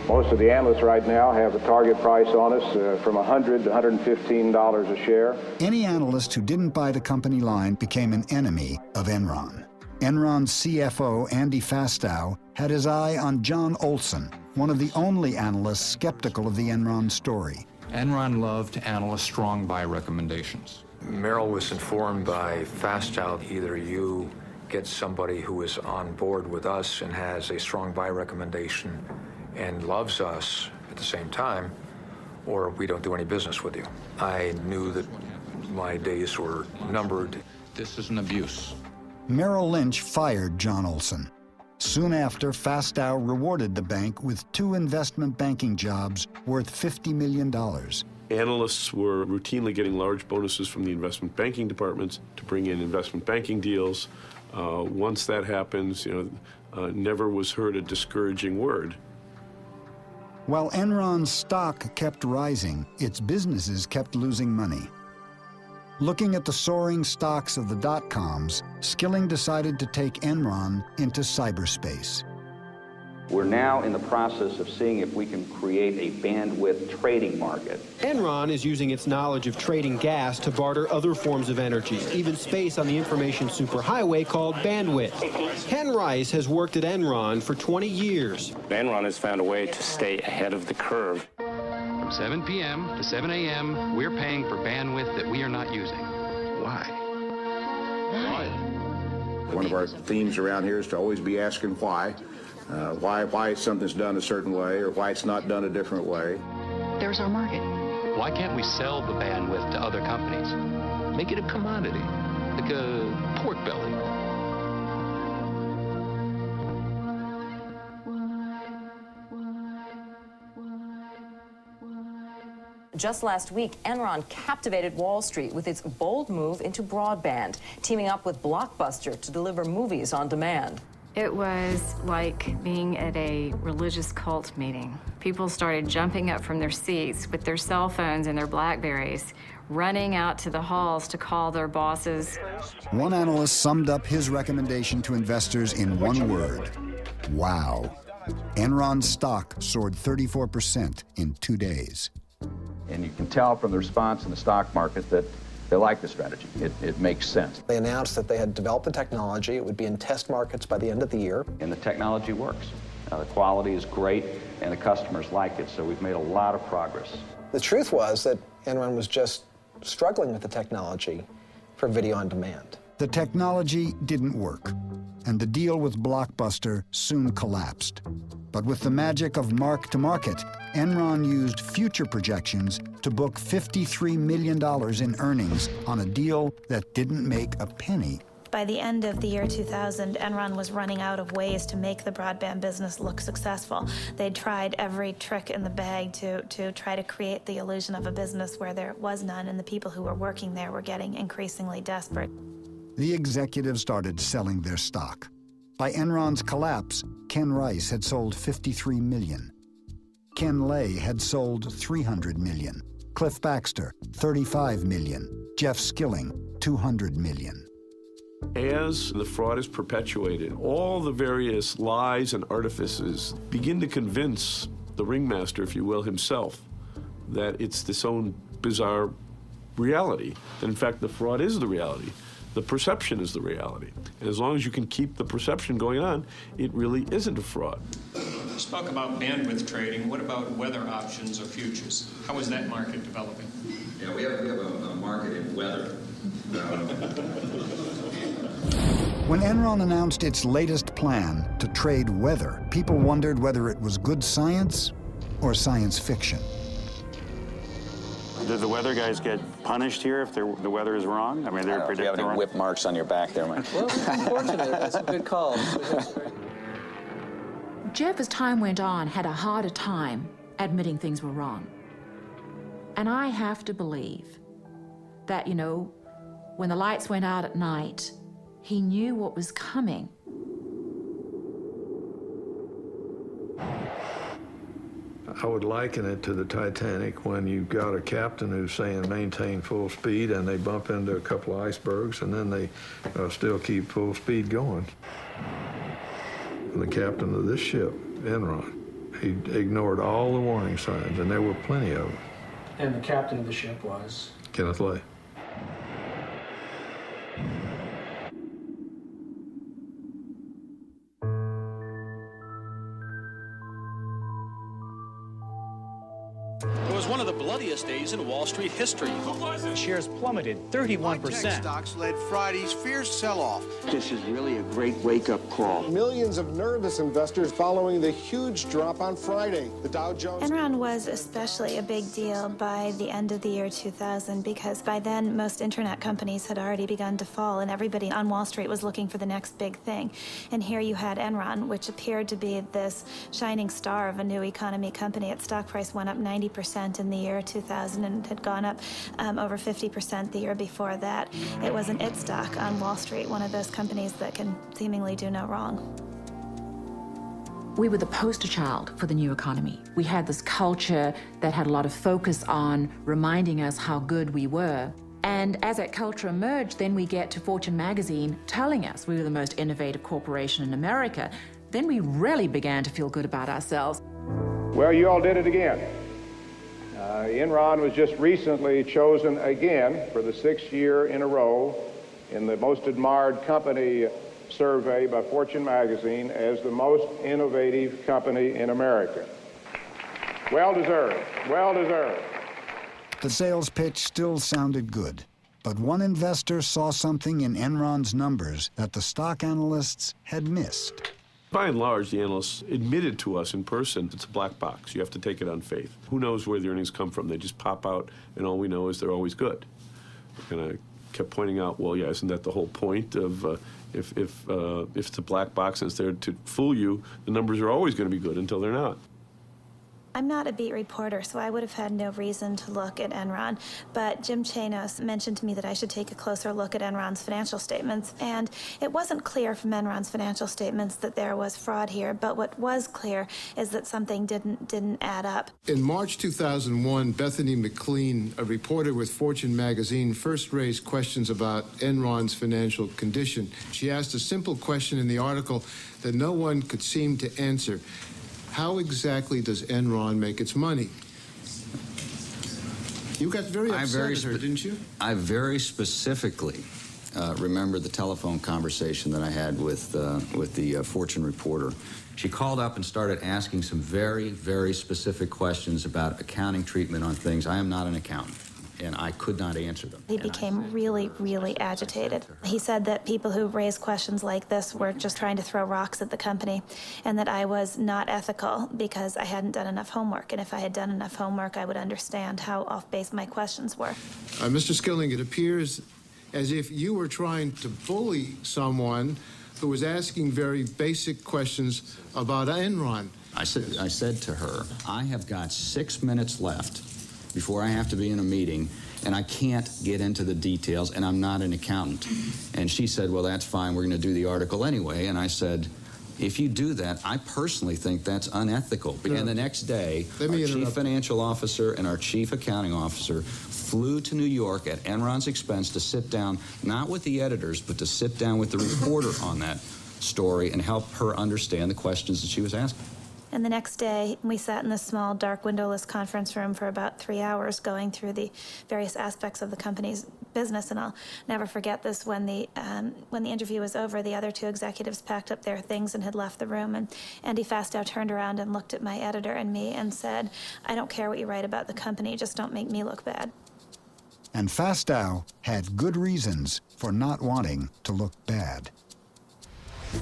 Most of the analysts right now have a target price on us from $100 to $115 a share.
Any analyst who didn't buy the company line became an enemy of Enron. Enron's CFO, Andy Fastow, had his eye on John Olson, one of the only analysts skeptical of the Enron story.
Enron loved analysts' strong buy recommendations.
Merrill was informed by Fastow, either you get somebody who is on board with us and has a strong buy recommendation and loves us at the same time, or we don't do any business with you. I knew that my days were numbered.
This is an abuse.
Merrill Lynch fired John Olson. Soon after, Fastow rewarded the bank with 2 investment banking jobs worth $50 million.
Analysts were routinely getting large bonuses from the investment banking departments to bring in investment banking deals. Once that happens, never was heard a discouraging word.
While Enron's stock kept rising, its businesses kept losing money. Looking at the soaring stocks of the dot-coms, Skilling decided to take Enron into cyberspace.
We're now in the process of seeing if we can create a bandwidth trading market.
Enron is using its knowledge of trading gas to barter other forms of energy, even space on the information superhighway called bandwidth. Ken Rice has worked at Enron for 20 years.
Enron has found a way to stay ahead of the curve.
From 7 p.m. to 7 a.m., we're paying for bandwidth that we are not using. Why?
One of our themes around here is to always be asking why. Why something's done a certain way or why it's not done a different way.
There's our market. Why can't we sell the bandwidth to other companies? Make it a commodity, like a pork belly.
Just last week, Enron captivated Wall Street with its bold move into broadband, teaming up with Blockbuster to deliver movies on demand.
It was like being at a religious cult meeting. People started jumping up from their seats with their cell phones and their BlackBerries, running out to the halls to call their bosses.
One analyst summed up his recommendation to investors in one word: wow. Enron's stock soared 34% in 2 days.
And you can tell from the response in the stock market that they like the strategy. It makes sense.
They announced that they had developed the technology. It would be in test markets by the end of the year.
And the technology works. The quality is great, and the customers like it, so we've made a lot of progress.
The truth was that Enron was just struggling with the technology for video on demand.
The technology didn't work, and the deal with Blockbuster soon collapsed. But with the magic of mark-to-market, Enron used future projections to book $53 million in earnings on a deal that didn't make a penny.
By the end of the year 2000, Enron was running out of ways to make the broadband business look successful. They'd tried every trick in the bag to try to create the illusion of a business where there was none, and the people who were working there were getting increasingly desperate.
The executives started selling their stock. By Enron's collapse, Ken Rice had sold $53 million. Ken Lay had sold $300 million. Cliff Baxter, $35 million. Jeff Skilling, $200 million.
As the fraud is perpetuated, all the various lies and artifices begin to convince the ringmaster, if you will, himself, that it's this own bizarre reality. That in fact, the fraud is the reality. The perception is the reality. And as long as you can keep the perception going on, it really isn't a fraud.
You spoke about bandwidth trading. What about weather options or futures? How is that market developing?
Yeah, we have a market in weather.
When Enron announced its latest plan to trade weather, people wondered whether it was good science or science fiction.
Did the weather guys get punished here if the weather is wrong? I mean, they're predicting.
Do you have any whip marks on your back there, Mike?
Well, unfortunately, that's a good call.
Jeff, as time went on, had a harder time admitting things were wrong. And I have to believe that, you know, when the lights went out at night, he knew what was coming.
I would liken it to the Titanic when you've got a captain who's saying maintain full speed and they bump into a couple of icebergs and then they still keep full speed going. The captain of this ship, Enron, he ignored all the warning signs, and there were plenty of them.
And the captain of the ship was?
Kenneth Lay.
It was one of the bloodiest days in Wall Street history. Shares plummeted 31%.
Tech stocks led Friday's fierce sell-off.
This is really a great wake-up call.
Millions of nervous investors following the huge drop on Friday. The Dow Jones...
Enron was especially a big deal by the end of the year 2000 because by then most internet companies had already begun to fall and everybody on Wall Street was looking for the next big thing. And here you had Enron, which appeared to be this shining star of a new economy company. Its stock price went up 90% in the year 2000 and had gone up over 50% the year before that. It was an it stock on Wall Street, one of those companies that can seemingly do no wrong.
We were the poster child for the new economy. We had this culture that had a lot of focus on reminding us how good we were. And as that culture emerged, then we get to Fortune magazine telling us we were the most innovative corporation in America. Then we really began to feel good about ourselves.
Well, you all did it again. Enron was just recently chosen again for the 6th year in a row in the most admired company survey by Fortune magazine as the most innovative company in America. Well deserved, well deserved.
The sales pitch still sounded good, but one investor saw something in Enron's numbers that the stock analysts had missed.
By and large, the analysts admitted to us in person it's a black box. You have to take it on faith. Who knows where the earnings come from? They just pop out, and all we know is they're always good. And I kept pointing out, well, yeah, isn't that the whole point of if it's a black box and it's there to fool you, the numbers are always going to be good until they're not.
I'm not a beat reporter, so I would have had no reason to look at Enron, but Jim Chanos mentioned to me that I should take a closer look at Enron's financial statements, and it wasn't clear from Enron's financial statements that there was fraud here, but what was clear is that something didn't add up.
In March 2001, Bethany McLean, a reporter with Fortune magazine, first raised questions about Enron's financial condition. She asked a simple question in the article that no one could seem to answer. How exactly does Enron make its money? You got very upset at her, didn't you?
I very specifically remember the telephone conversation that I had with the Fortune reporter. She called up and started asking some very, very specific questions about accounting treatment on things. I am not an accountant, and I could not answer them.
He became really, really agitated. He said that people who raised questions like this were just trying to throw rocks at the company, and that I was not ethical because I hadn't done enough homework. And if I had done enough homework, I would understand how off-base my questions were.
Mr. Skilling, it appears as if you were trying to bully someone who was asking very basic questions about Enron.
I said to her, I have got 6 minutes left before I have to be in a meeting, and I can't get into the details, and I'm not an accountant. And she said, well, that's fine, we're going to do the article anyway. And I said, if you do that, I personally think that's unethical. Yeah. And the next day, our chief financial officer and our chief accounting officer flew to New York at Enron's expense to sit down, not with the editors, but to sit down with the reporter on that story and help her understand the questions that she was asking.
And the next day, we sat in this small, dark, windowless conference room for about 3 hours going through the various aspects of the company's business. And I'll never forget this. When the interview was over, the other two executives packed up their things and had left the room. And Andy Fastow turned around and looked at my editor and me and said, I don't care what you write about the company, just don't make me look bad.
And Fastow had good reasons for not wanting to look bad.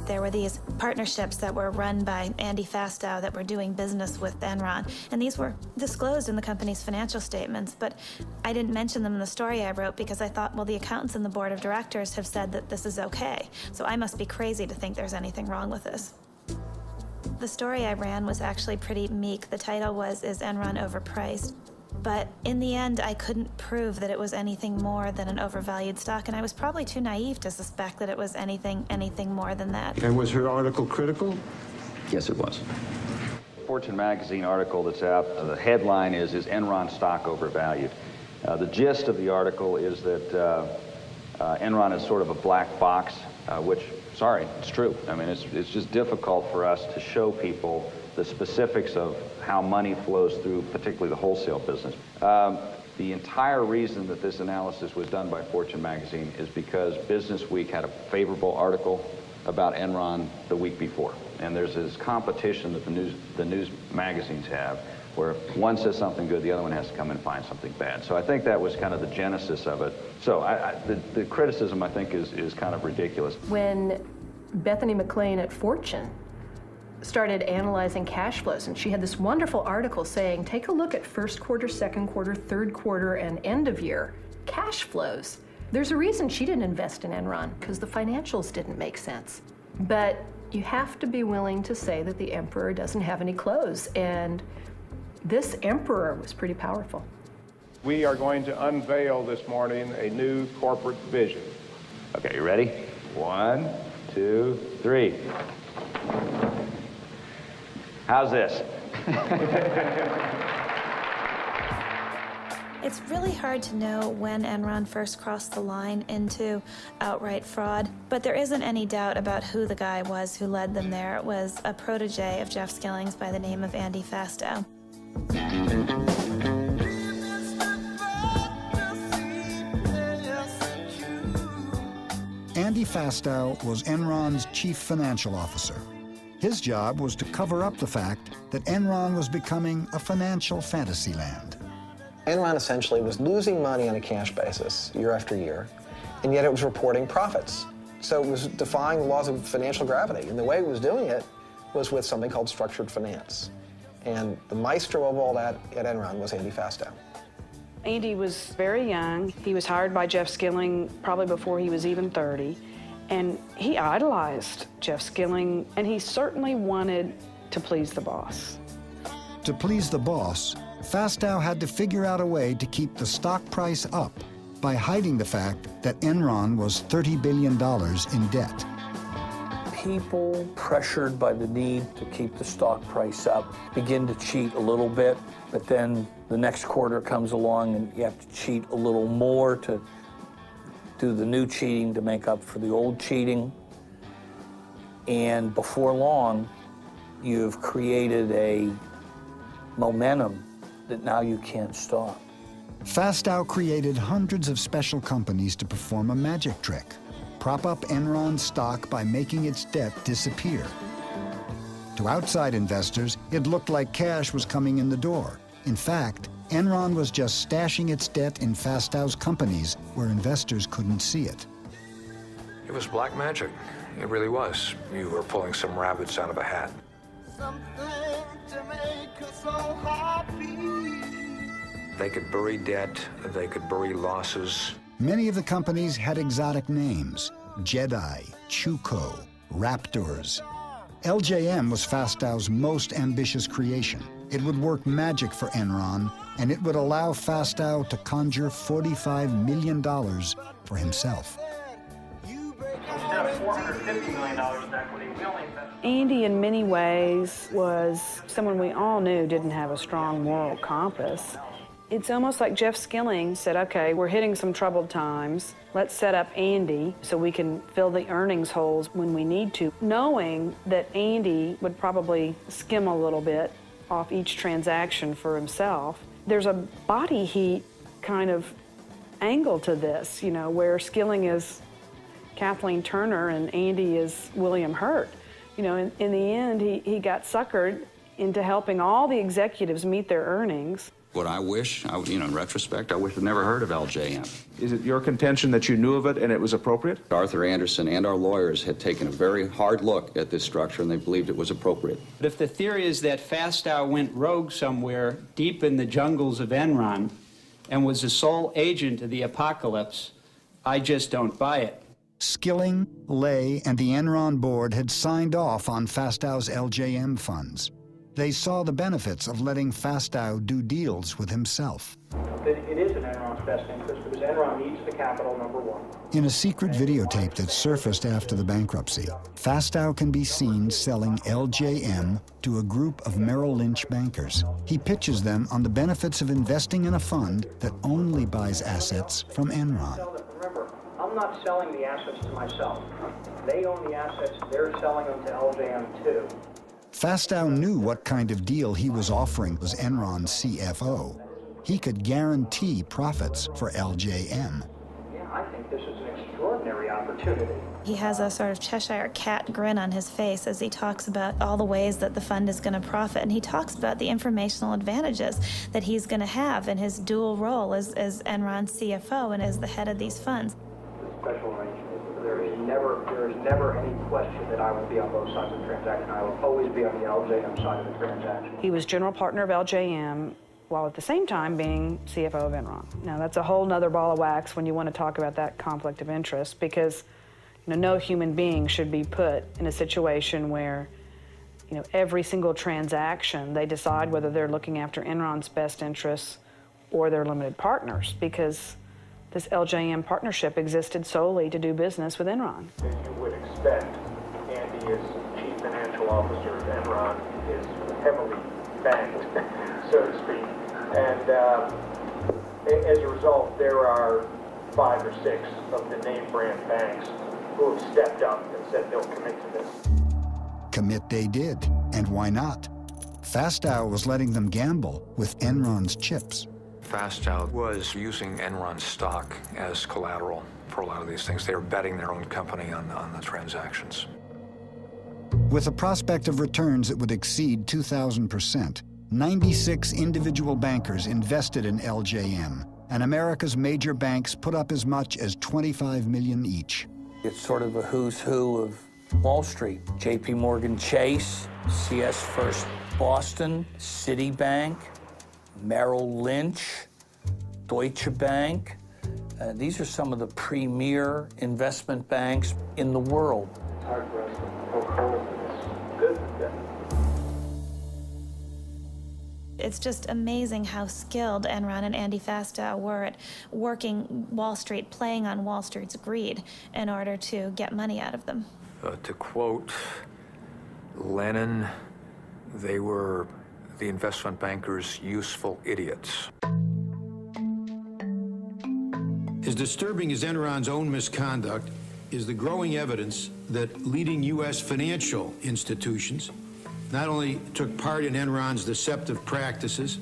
There were these partnerships that were run by Andy Fastow that were doing business with Enron, and these were disclosed in the company's financial statements, but I didn't mention them in the story I wrote because I thought, well, the accountants and the board of directors have said that this is okay, so I must be crazy to think there's anything wrong with this. The story I ran was actually pretty meek. The title was, Is Enron Overpriced? But in the end, I couldn't prove that it was anything more than an overvalued stock, and I was probably too naive to suspect that it was anything more than that.
And was her article critical?
Yes, it was.
Fortune magazine article that's out, the headline is Enron stock overvalued? The gist of the article is that Enron is sort of a black box, which, sorry, it's true. I mean, it's just difficult for us to show people the specifics of how money flows through, particularly the wholesale business. The entire reason that this analysis was done by Fortune magazine is because Business Week had a favorable article about Enron the week before. And there's this competition that the news magazines have, where if one says something good, the other one has to come and find something bad. So I think that was kind of the genesis of it. So the criticism, I think, is kind of ridiculous.
When Bethany McLean at Fortune started analyzing cash flows, and she had this wonderful article saying, take a look at first quarter, second quarter, third quarter, and end of year cash flows. There's a reason she didn't invest in Enron, because the financials didn't make sense. But you have to be willing to say that the emperor doesn't have any clothes, and this emperor was pretty powerful.
We are going to unveil this morning a new corporate vision.
Okay, you ready? 1, 2, 3.
How's this?
It's really hard to know when Enron first crossed the line into outright fraud, but there isn't any doubt about who the guy was who led them there. It was a protege of Jeff Skilling's by the name of Andy Fastow.
Andy Fastow was Enron's chief financial officer. His job was to cover up the fact that Enron was becoming a financial fantasy land.
Enron essentially was losing money on a cash basis year after year, and yet it was reporting profits. So it was defying the laws of financial gravity, and the way it was doing it was with something called structured finance. And the maestro of all that at Enron was Andy Fastow.
Andy was very young. He was hired by Jeff Skilling probably before he was even 30, and he idolized Jeff Skilling, and he certainly wanted to please the boss.
To please the boss, Fastow had to figure out a way to keep the stock price up by hiding the fact that Enron was $30 billion in debt.
People pressured by the need to keep the stock price up begin to cheat a little bit, but then the next quarter comes along and you have to cheat a little more to do the new cheating to make up for the old cheating. And before long, you've created a momentum that now you can't stop.
Fastow created hundreds of special companies to perform a magic trick, prop up Enron's stock by making its debt disappear. To outside investors, it looked like cash was coming in the door. In fact, Enron was just stashing its debt in Fastow's companies where investors couldn't see it.
It was black magic. It really was. You were pulling some rabbits out of a hat. They could bury debt, they could bury losses.
Many of the companies had exotic names: Jedi, Chuko, Raptors. LJM was Fastow's most ambitious creation. It would work magic for Enron, and it would allow Fastow to conjure $45 million for himself.
Instead of $450 million in equity, we only invested.
Andy, in many ways, was someone we all knew didn't have a strong moral compass. It's almost like Jeff Skilling said, okay, we're hitting some troubled times. Let's set up Andy so we can fill the earnings holes when we need to, knowing that Andy would probably skim a little bit off each transaction for himself. There's a body heat kind of angle to this, you know, where Skilling is Kathleen Turner and Andy is William Hurt. You know, in the end, he got suckered into helping all the executives meet their earnings.
What I wish, in retrospect, I wish I'd never heard of LJM.
Is it your contention that you knew of it and it was appropriate?
Arthur Anderson and our lawyers had taken a very hard look at this structure and they believed it was appropriate.
But if the theory is that Fastow went rogue somewhere deep in the jungles of Enron and was the sole agent of the apocalypse, I just don't buy it.
Skilling, Lay, and the Enron board had signed off on Fastow's LJM funds. They saw the benefits of letting Fastow do deals with himself.
It is in Enron's best interest because Enron needs the capital, number one.
In a secret videotape that surfaced after the bankruptcy, Fastow can be seen selling LJM to a group of Merrill Lynch bankers. He pitches them on the benefits of investing in a fund that only buys assets from Enron.
Remember, I'm not selling the assets to myself. They own the assets, they're selling them to LJM too.
Fastow knew what kind of deal he was offering as Enron's CFO. He could guarantee profits for LJM.
Yeah, I think this is an extraordinary opportunity.
He has a sort of Cheshire cat grin on his face as he talks about all the ways that the fund is going to profit, and he talks about the informational advantages that he's going to have in his dual role as Enron's CFO and as the head of these funds.
Special arrangement. There is never any question that I will be on both sides of the transaction. I will always be on the LJM side of the transaction.
He was general partner of LJM while at the same time being CFO of Enron. Now that's a whole nother ball of wax when you want to talk about that conflict of interest, because no human being should be put in a situation where every single transaction they decide whether they're looking after Enron's best interests or their limited partners, because this LJM partnership existed solely to do business with Enron.
You would expect Andy, as Chief Financial Officer of Enron, is banged, so to speak. And as a result, there are 5 or 6 of the name brand banks who have stepped up and said they'll commit to this.
Commit they did, and why not? Fastow was letting them gamble with Enron's chips.
Fastow was using Enron stock as collateral for a lot of these things. They were betting their own company on the transactions.
With a prospect of returns that would exceed 2,000%, 96 individual bankers invested in LJM, and America's major banks put up as much as $25 million each.
It's sort of a who's who of Wall Street. J.P. Morgan Chase, CS First Boston, Citibank, Merrill Lynch, Deutsche Bank. These are some of the premier investment banks in the world.
It's hard for us to poke holes in this. Good.
It's just amazing how skilled Enron and Andy Fastow were at working Wall Street, playing on Wall Street's greed in order to get money out of them.
To quote Lenin, they were the investment bankers' useful idiots.
As disturbing as Enron's own misconduct is the growing evidence that leading U.S. financial institutions not only took part in Enron's deceptive practices,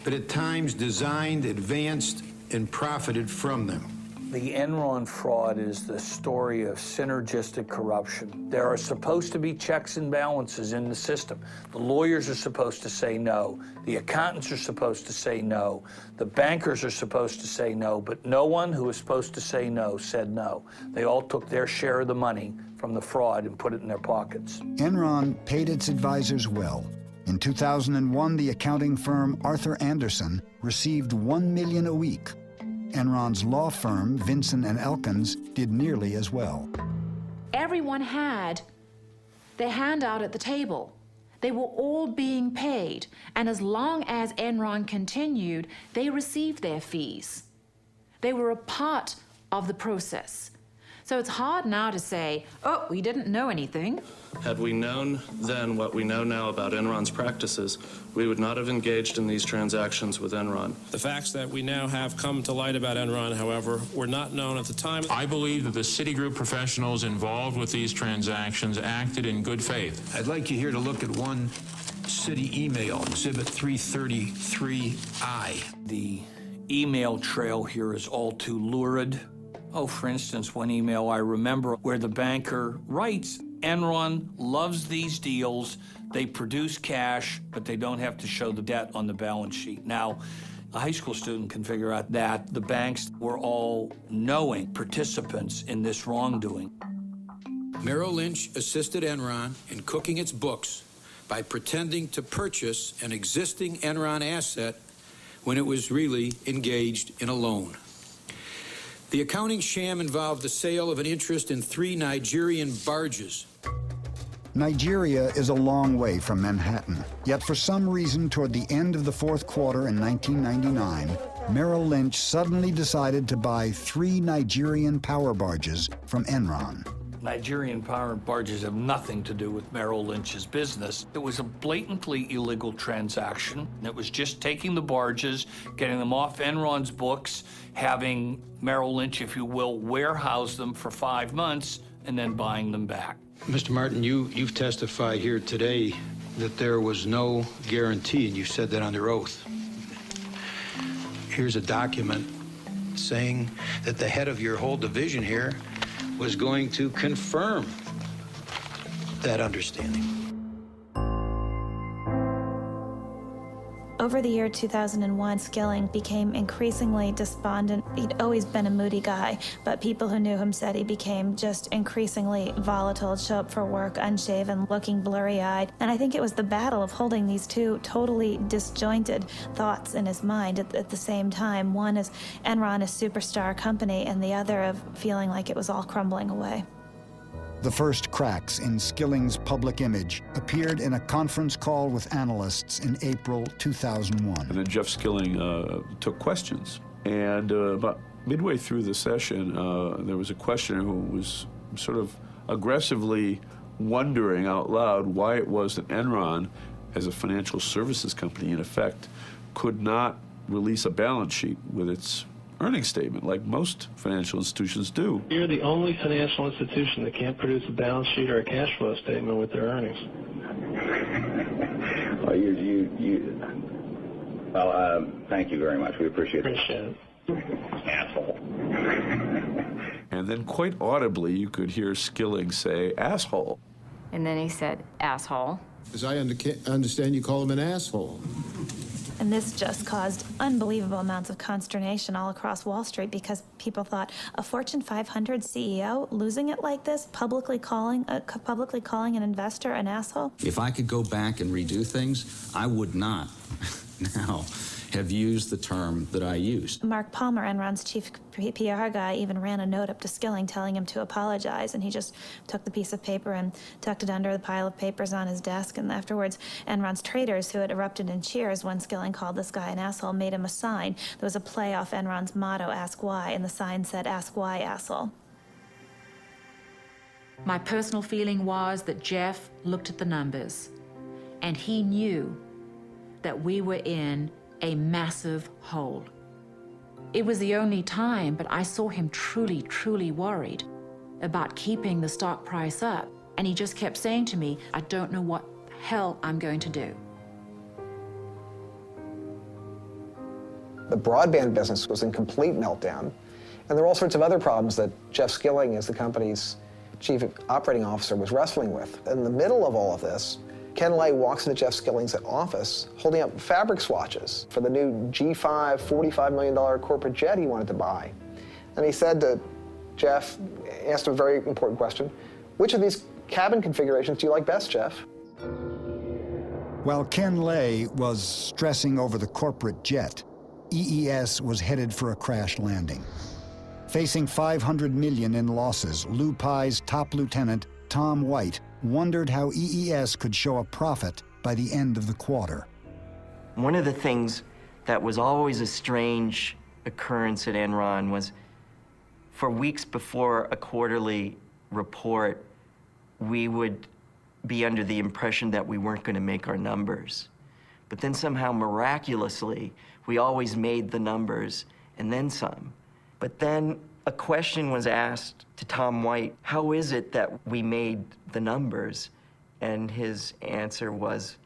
but at times designed, advanced, and profited from them.
The Enron fraud is the story of synergistic corruption. There are supposed to be checks and balances in the system. The lawyers are supposed to say no. The accountants are supposed to say no. The bankers are supposed to say no, but no one who was supposed to say no said no. They all took their share of the money from the fraud and put it in their pockets.
Enron paid its advisors well. In 2001, the accounting firm Arthur Andersen received $1 million a week. Enron's law firm, Vinson & Elkins, did nearly as well.
Everyone had their hand out at the table. They were all being paid, and as long as Enron continued, they received their fees. They were a part of the process. So it's hard now to say, oh, we didn't know anything.
Had we known then what we know now about Enron's practices, we would not have engaged in these transactions with Enron.
The facts that we now have come to light about Enron, however, were not known at the time.
I believe that the Citigroup professionals involved with these transactions acted in good faith.
I'd like you here to look at one Citi email, Exhibit 333I.
The email trail here is all too lurid. Oh, for instance, one email I remember where the banker writes, Enron loves these deals. They produce cash, but they don't have to show the debt on the balance sheet. Now, a high school student can figure out that the banks were all knowing participants in this wrongdoing.
Merrill Lynch assisted Enron in cooking its books by pretending to purchase an existing Enron asset when it was really engaged in a loan. The accounting sham involved the sale of an interest in 3 Nigerian barges.
Nigeria is a long way from Manhattan, yet for some reason toward the end of the fourth quarter in 1999, Merrill Lynch suddenly decided to buy 3 Nigerian power barges from Enron.
Nigerian power barges have nothing to do with Merrill Lynch's business. It was a blatantly illegal transaction. It was just taking the barges, getting them off Enron's books, having Merrill Lynch, if you will, warehouse them for 5 months, and then buying them back.
Mr. Martin, you've testified here today that there was no guarantee, and you said that under oath. Here's a document saying that the head of your whole division here was going to confirm that understanding.
Over the year 2001, Skilling became increasingly despondent. He'd always been a moody guy, but people who knew him said he became just increasingly volatile, show up for work unshaven, looking blurry-eyed. And I think it was the battle of holding these two totally disjointed thoughts in his mind at the same time. One is Enron, a superstar company, and the other of feeling like it was all crumbling away.
The first cracks in Skilling's public image appeared in a conference call with analysts in April 2001.
And then Jeff Skilling took questions. And about midway through the session, there was a questioner who was sort of aggressively wondering out loud why it was that Enron as a financial services company, in effect, could not release a balance sheet with its earnings statement like most financial institutions do.
You're the only financial institution that can't produce a balance sheet or a cash flow statement with their earnings.
Well, thank you very much. We appreciate it.
Appreciate it.
Asshole.
And then quite audibly, you could hear Skilling say, asshole.
And then he said, asshole.
As I understand, you call him an asshole.
And this just caused unbelievable amounts of consternation all across Wall Street because people thought a Fortune 500 CEO losing it like this, publicly calling an investor an asshole.
If I could go back and redo things, I would not now have used the term that I used.
Mark Palmer, Enron's chief PR guy, even ran a note up to Skilling telling him to apologize, and he just took the piece of paper and tucked it under the pile of papers on his desk. And afterwards, Enron's traders, who had erupted in cheers when Skilling called this guy an asshole, made him a sign. There was a play off Enron's motto, Ask Why, and the sign said, Ask Why, asshole.
My personal feeling was that Jeff looked at the numbers, and he knew that we were in a massive hole. It was the only time, but I saw him truly, truly worried about keeping the stock price up. And he just kept saying to me, I don't know what the hell I'm going to do.
The broadband business was in complete meltdown, and there were all sorts of other problems that Jeff Skilling, as the company's chief operating officer, was wrestling with. In the middle of all of this, Ken Lay walks into Jeff Skilling's office holding up fabric swatches for the new G5 $45 million corporate jet he wanted to buy. And he said to Jeff, asked him a very important question, which of these cabin configurations do you like best, Jeff?
While Ken Lay was stressing over the corporate jet, EES was headed for a crash landing. Facing $500 million in losses, Lou Pye's top lieutenant, Tom White, wondered how EES could show a profit by the end of the quarter.
One of the things that was always a strange occurrence at Enron was for weeks before a quarterly report, we would be under the impression that we weren't going to make our numbers. But then somehow, miraculously, we always made the numbers and then some. But then a question was asked to Tom White, how is it that we made the numbers? And his answer was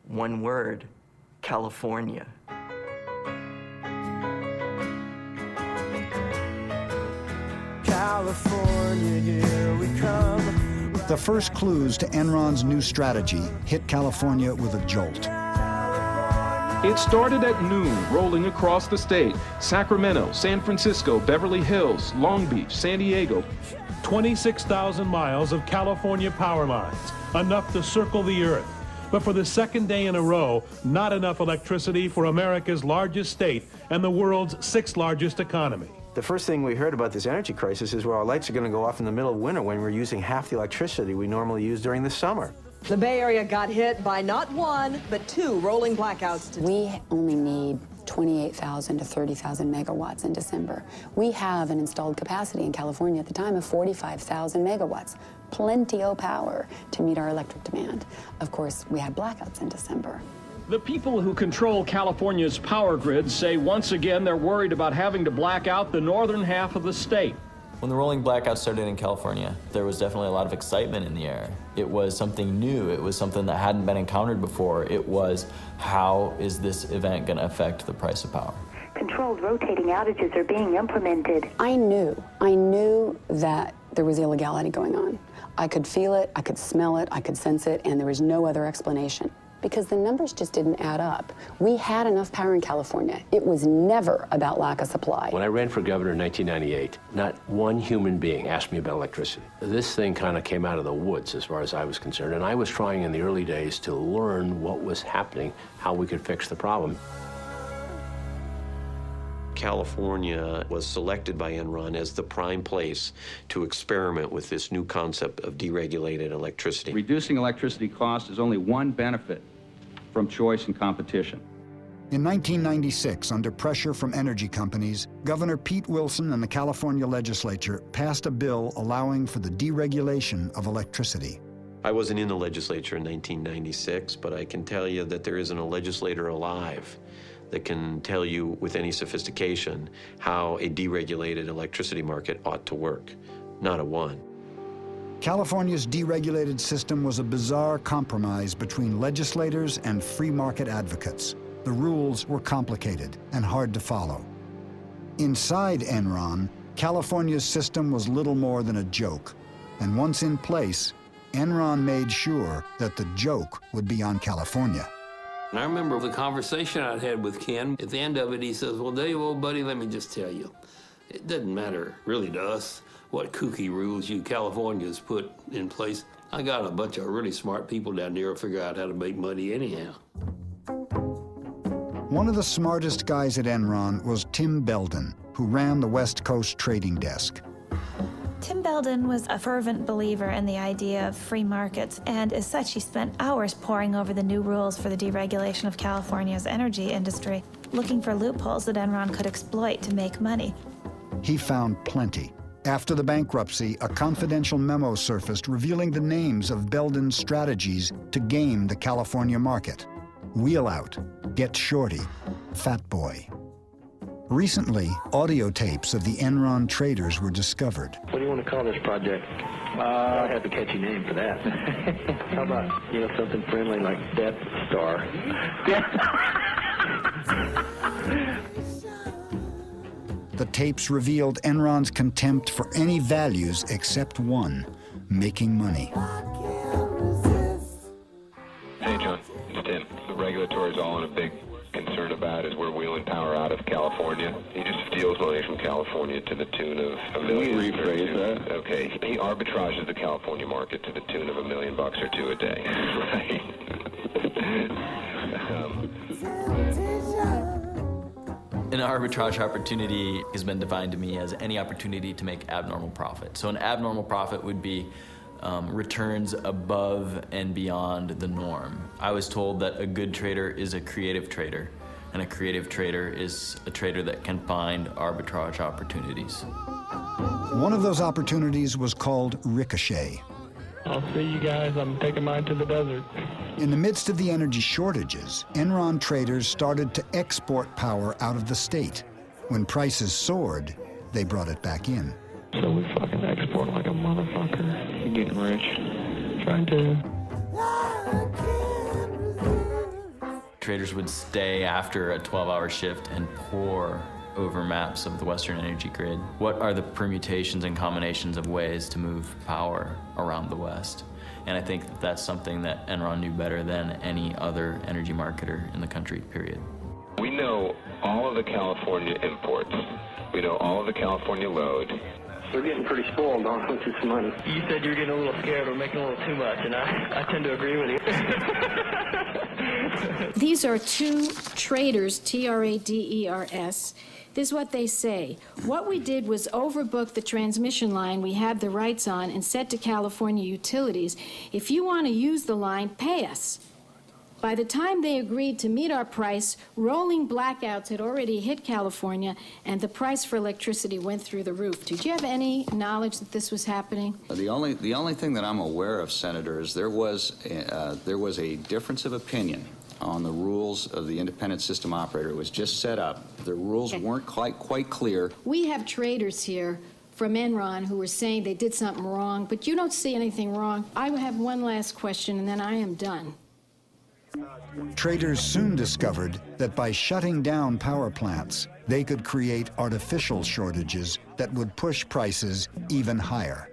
one word, California.
California, here we come.
The first clues to Enron's new strategy hit California with a jolt.
It started at noon, rolling across the state. Sacramento, San Francisco, Beverly Hills, Long Beach, San Diego.
26,000 miles of California power lines, enough to circle the earth. But for the second day in a row, not enough electricity for America's largest state and the world's sixth largest economy.
The first thing we heard about this energy crisis is, well, our lights are going to go off in the middle of winter when we're using half the electricity we normally use during the summer.
The Bay Area got hit by not one, but two rolling blackouts today.
We only need 28,000 to 30,000 megawatts in December. We have an installed capacity in California at the time of 45,000 megawatts. Plenty of power to meet our electric demand. Of course, we had blackouts in December.
The people who control California's power grid say once again they're worried about having to black out the northern half of the state.
When the rolling blackouts started in California, there was definitely a lot of excitement in the air. It was something new. It was something that hadn't been encountered before. It was, how is this event going to affect the price of power?
Controlled rotating outages are being implemented. I knew that there was illegality going on. I could feel it, I could smell it, I could sense it, and there was no other explanation. Because the numbers just didn't add up. We had enough power in California. It was never about lack of supply.
When I ran for governor in 1998, not one human being asked me about electricity. This thing kind of came out of the woods as far as I was concerned, and I was trying in the early days to learn what was happening, how we could fix the problem.
California was selected by Enron as the prime place to experiment with this new concept of deregulated electricity.
Reducing electricity costs is only one benefit from choice and competition.
In 1996, under pressure from energy companies, Governor Pete Wilson and the California legislature passed a bill allowing for the deregulation of electricity.
I wasn't in the legislature in 1996, but I can tell you that there isn't a legislator alive that can tell you with any sophistication how a deregulated electricity market ought to work. Not a one.
California's deregulated system was a bizarre compromise between legislators and free market advocates. The rules were complicated and hard to follow. Inside Enron, California's system was little more than a joke. And once in place, Enron made sure that the joke would be on California.
And I remember the conversation I'd had with Ken. At the end of it, he says, well, Dave, old buddy, let me just tell you, it doesn't matter really to us what kooky rules you Californians put in place. I got a bunch of really smart people down there who figure out how to make money anyhow.
One of the smartest guys at Enron was Tim Belden, who ran the West Coast trading desk.
Tim Belden was a fervent believer in the idea of free markets, and as such, he spent hours poring over the new rules for the deregulation of California's energy industry, looking for loopholes that Enron could exploit to make money.
He found plenty. After the bankruptcy, a confidential memo surfaced revealing the names of Belden's strategies to game the California market. Wheel Out, Get Shorty, Fat Boy. Recently, audio tapes of the Enron traders were discovered.
What do you want to call this project? I have a catchy name for that. How about, something friendly like Death Star?
The tapes revealed Enron's contempt for any values except one, making money.
Hey, John, it's Tim. The regulatory is all in a big concern about is we're wheeling power out of California. He just steals money from California to the tune of $1 million. Can we rephrase that? Okay. He arbitrages the California market to the tune of $1 million or $2 a day. Right?
An arbitrage opportunity has been defined to me as any opportunity to make abnormal profit. So an abnormal profit would be returns above and beyond the norm. I was told that a good trader is a creative trader, and a creative trader is a trader that can find arbitrage opportunities.
One of those opportunities was called Ricochet.
I'll see you guys. I'm taking mine to the desert.
In the midst of the energy shortages, Enron traders started to export power out of the state. When prices soared, they brought it back in.
So we fucking export like a motherfucker. You're getting rich. Trying to.
Traders would stay after a 12-hour shift and pore over maps of the Western energy grid. What are the permutations and combinations of ways to move power around the West? And I think that that's something that Enron knew better than any other energy marketer in the country, period.
We know all of the California imports. We know all of the California load.
We're getting pretty spoiled on with this money. You said you were getting a little scared. We're making a little too much, and I tend to agree with you.
These are two traders, Traders. This is what they say. What we did was overbook the transmission line we had the rights on and said to California utilities, if you want to use the line, pay us. By the time they agreed to meet our price, rolling blackouts had already hit California, and the price for electricity went through the roof. Did you have any knowledge that this was happening?
The only thing that I'm aware of, Senator, is there was a difference of opinion on the rules of the independent system operator. It was just set up. The rules weren't quite clear.
We have traders here from Enron who were saying they did something wrong, but you don't see anything wrong. I have one last question, and then I am done.
Traders soon discovered that by shutting down power plants, they could create artificial shortages that would push prices even higher.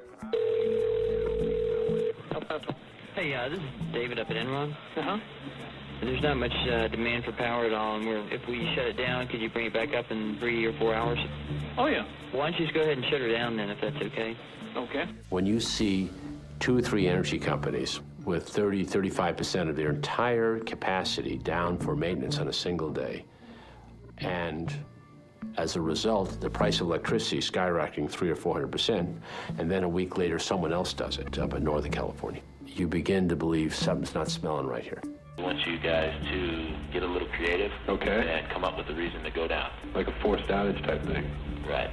Hey, this is David up at Enron. There's not much demand for power at all, and if we shut it down, could you bring it back up in 3 or 4 hours?
Oh, yeah.
Why don't you just go ahead and shut her down then, if that's okay?
Okay.
When you see 2 or 3 energy companies with 30, 35% of their entire capacity down for maintenance on a single day, and as a result, the price of electricity skyrocketing 300 or 400%, and then a week later, someone else does it up in Northern California, you begin to believe something's not smelling right here.
I want you guys to get a little creative,
okay,
and come up with a reason to go down.
Like a forced outage type thing.
Right.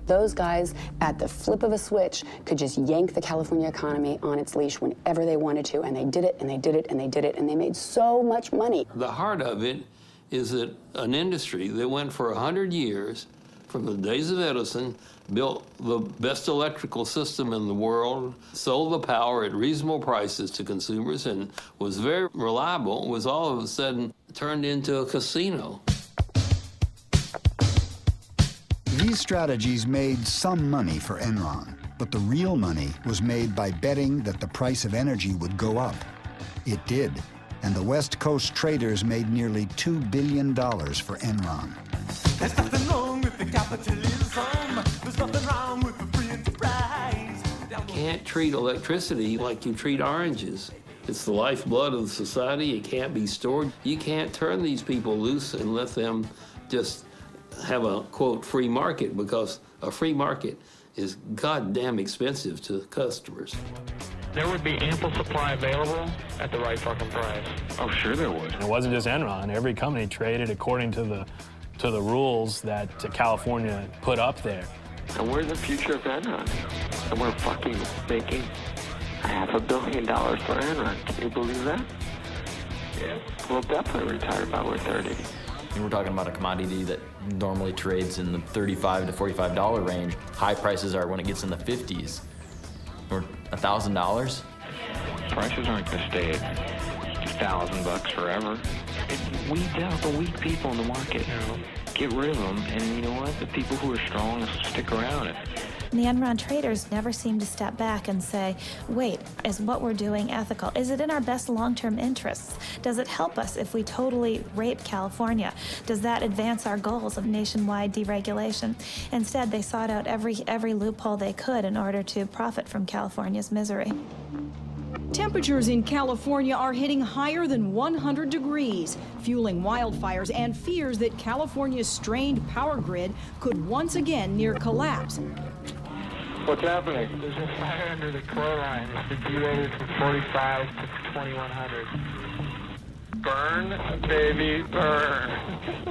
Those guys, at the flip of a switch, could just yank the California economy on its leash whenever they wanted to, and they did it, and they did it, and they did it, and they made so much money.
The heart of it is that an industry that went for 100 years, from the days of Edison, built the best electrical system in the world, sold the power at reasonable prices to consumers, and was very reliable, was all of a sudden turned into a casino.
These strategies made some money for Enron, but the real money was made by betting that the price of energy would go up. It did, and the West Coast traders made nearly $2 billion for Enron.
There's nothing wrong with the capitalism. There's nothing wrong with the free enterprise.
You can't treat electricity like you treat oranges. It's the lifeblood of the society. It can't be stored. You can't turn these people loose and let them just have a, quote, free market, because a free market is goddamn expensive to customers.
There would be ample supply available at the right fucking price.
Oh, sure there would.
And it wasn't just Enron. Every company traded according to the rules that California put up there.
And we're the future of Enron. And we're fucking making $500 million for Enron. Can you believe that? Yeah. We'll definitely retire by we're 30.
We're talking about a commodity that normally trades in the $35 to $45 range. High prices are when it gets in the 50s. Or $1,000.
Prices aren't going to stay at $1,000 forever.
It weeds out the weak people in the market. Get rid of them, and you know what? The people who are strong stick around.
The Enron traders never seem to step back and say, wait, is what we're doing ethical? Is it in our best long-term interests? Does it help us if we totally rape California? Does that advance our goals of nationwide deregulation? Instead, they sought out every loophole they could in order to profit from California's misery.
Temperatures in California are hitting higher than 100 degrees, fueling wildfires and fears that California's strained power grid could once again near collapse.
What's happening? There's a fire under the core line. It's delayed from 45 to 2100.
Burn, baby, burn.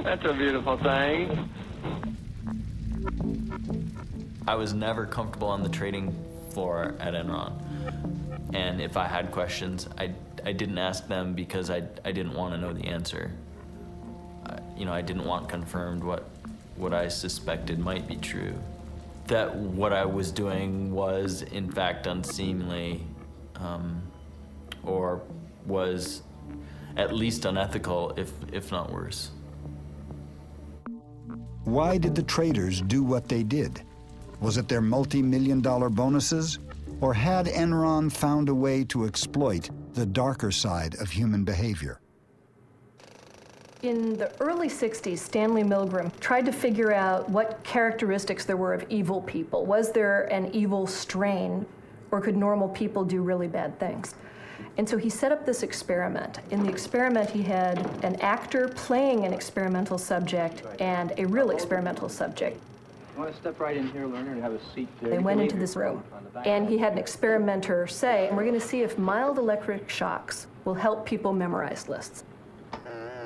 That's a beautiful thing.
I was never comfortable on the trading floor at Enron. And if I had questions, I didn't ask them because I didn't want to know the answer. I didn't want confirmed what I suspected might be true. That what I was doing was, in fact, unseemly, or was at least unethical, if not worse.
Why did the traders do what they did? Was it their multi-million-dollar bonuses? Or had Enron found a way to exploit the darker side of human behavior?
In the early 60s, Stanley Milgram tried to figure out what characteristics there were of evil people. Was there an evil strain, or could normal people do really bad things? And so he set up this experiment. In the experiment, he had an actor playing an experimental subject and a real experimental subject.
You want to step right in here, learner, and have a seat there?
They went into this room, and he had an experimenter say, we're going to see if mild electric shocks will help people memorize lists.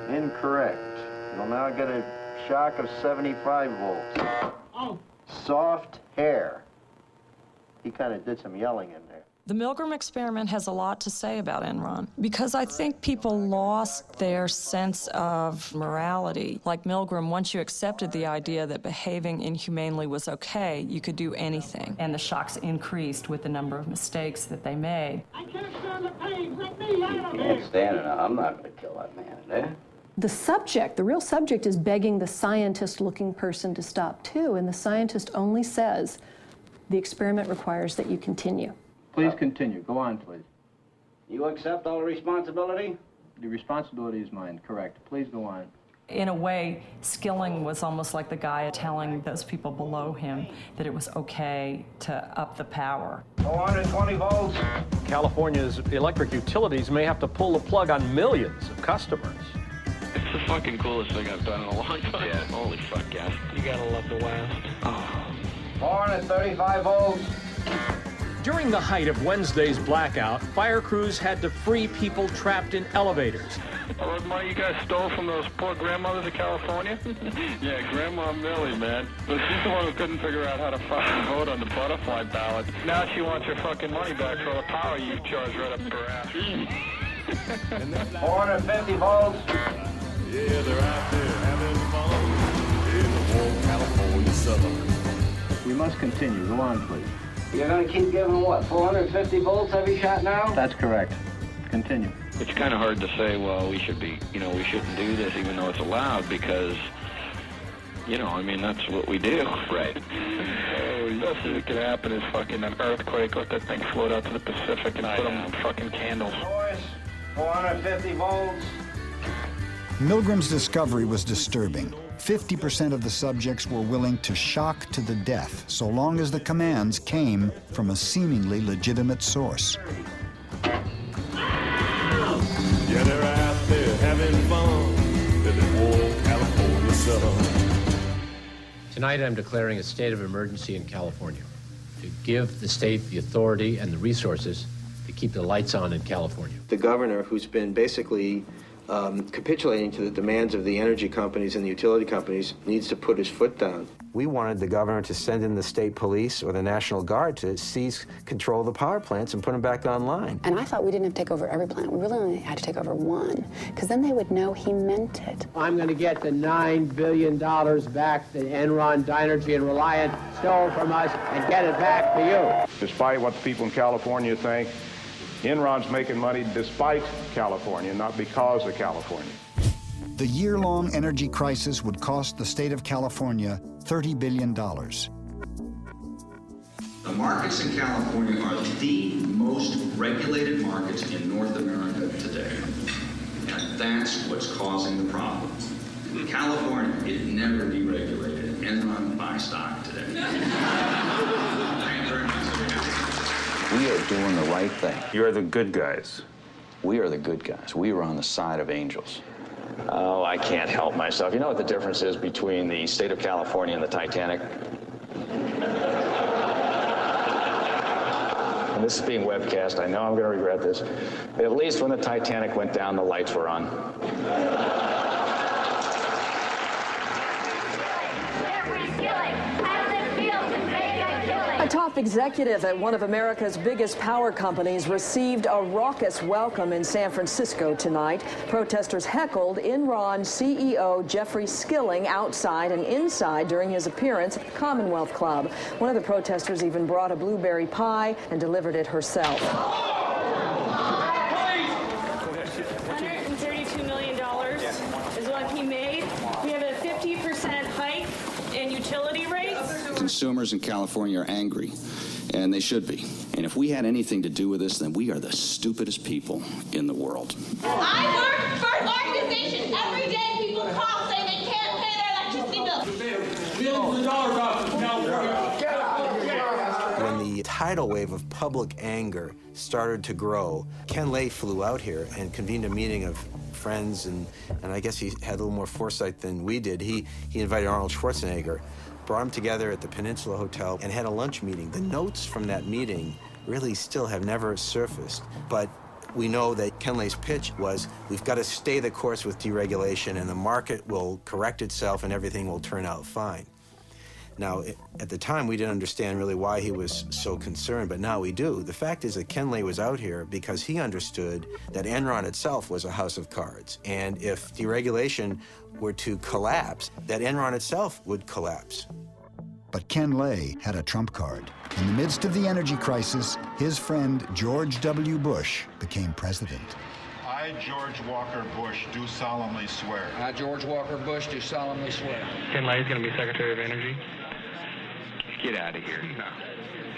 Incorrect. You'll now get a shock of 75 volts. Oh. Soft hair. He kind of did some yelling in there.
The Milgram experiment has a lot to say about Enron, because I think people lost their sense of morality. Like Milgram, once you accepted the idea that behaving inhumanely was okay, you could do anything. And the shocks increased with the number of mistakes that they made.
I can't stand the pain. Let me out of here.
Can't stand it. I'm not going to kill that man today.
The subject, the real subject, is begging the scientist-looking person to stop too, and the scientist only says, the experiment requires that you continue.
Please continue. Go on, please.
You accept all the responsibility?
The responsibility is mine, correct. Please go on.
In a way, Skilling was almost like the guy telling those people below him that it was okay to up the power.
420 volts.
California's electric utilities may have to pull the plug on millions of customers.
It's the fucking coolest thing I've done in a long time. Yeah. Holy fuck, yeah.
You gotta love the West.
Oh.
435 volts.
During the height of Wednesday's blackout, fire crews had to free people trapped in elevators.
All the money you guys stole from those poor grandmothers of California? Yeah, Grandma Millie, man. But she's the one who couldn't figure out how to fucking vote on the butterfly ballot. Now she wants her fucking money back for all the power you charged right up her ass.
450 volts.
Yeah, they're out there having fun in the warm California southern.
We must continue. Go on, please.
You're going to keep giving what, 450 volts every shot now?
That's correct. Continue.
It's kind of hard to say, well, we should be, we shouldn't do this even though it's allowed because, I mean, that's what we do. Right. So the best that could happen is fucking an earthquake, let that thing float out to the Pacific and put them fucking candles.
450 volts.
Milgram's discovery was disturbing. 50% of the subjects were willing to shock to the death, so long as the commands came from a seemingly legitimate source.
Yeah, they're out there having fun in the warm California southern.
Tonight I'm declaring a state of emergency in California to give the state the authority and the resources to keep the lights on in California.
The governor, who's been basically capitulating to the demands of the energy companies and the utility companies, needs to put his foot down. We wanted the governor to send in the state police or the National Guard to seize control of the power plants and put them back online.
And I thought we didn't have to take over every plant. We really only had to take over one, because then they would know he meant it.
I'm going to get the $9 billion back that Enron, Dynergy, and Reliant stole from us and get it back to you.
Despite what the people in California think, Enron's making money despite California, not because of California.
The year-long energy crisis would cost the state of California $30 billion.
The markets in California are the most regulated markets in North America today. And that's what's causing the problem. California is never deregulated. Enron buy stock today.
We are doing the right thing. You're the good guys. We are the good guys. We are on the side of angels.
Oh, I can't help myself. You know what the difference is between the state of California and the Titanic? And this is being webcast. I know I'm going to regret this. At least when the Titanic went down, the lights were on.
A top executive at one of America's biggest power companies received a raucous welcome in San Francisco tonight. Protesters heckled Enron CEO Jeffrey Skilling outside and inside during his appearance at the Commonwealth Club. One of the protesters even brought a blueberry pie and delivered it herself.
$132 million is what he made. We have a 50% hike in utility rates.
Consumers in California are angry, and they should be. And if we had anything to do with this, then we are the stupidest people in the world.
I work for an organization. Every day people call saying they can't pay their electricity bills.
Millions of dollars off in California. Get out.
When the tidal wave of public anger started to grow, Ken Lay flew out here and convened a meeting of friends, and I guess he had a little more foresight than we did. He invited Arnold Schwarzenegger, brought them together at the Peninsula Hotel, and had a lunch meeting. The notes from that meeting really still have never surfaced, but we know that Ken Lay's pitch was, we've got to stay the course with deregulation, and the market will correct itself and everything will turn out fine. Now, at the time, we didn't understand really why he was so concerned, but now we do. The fact is that Ken Lay was out here because he understood that Enron itself was a house of cards, and if deregulation were to collapse, that Enron itself would collapse.
But Ken Lay had a trump card. In the midst of the energy crisis, his friend George W. Bush became president.
I, George Walker Bush, do solemnly swear.
I, George Walker Bush, do solemnly swear.
Ken Lay is going to be Secretary of Energy? Get out of here. No.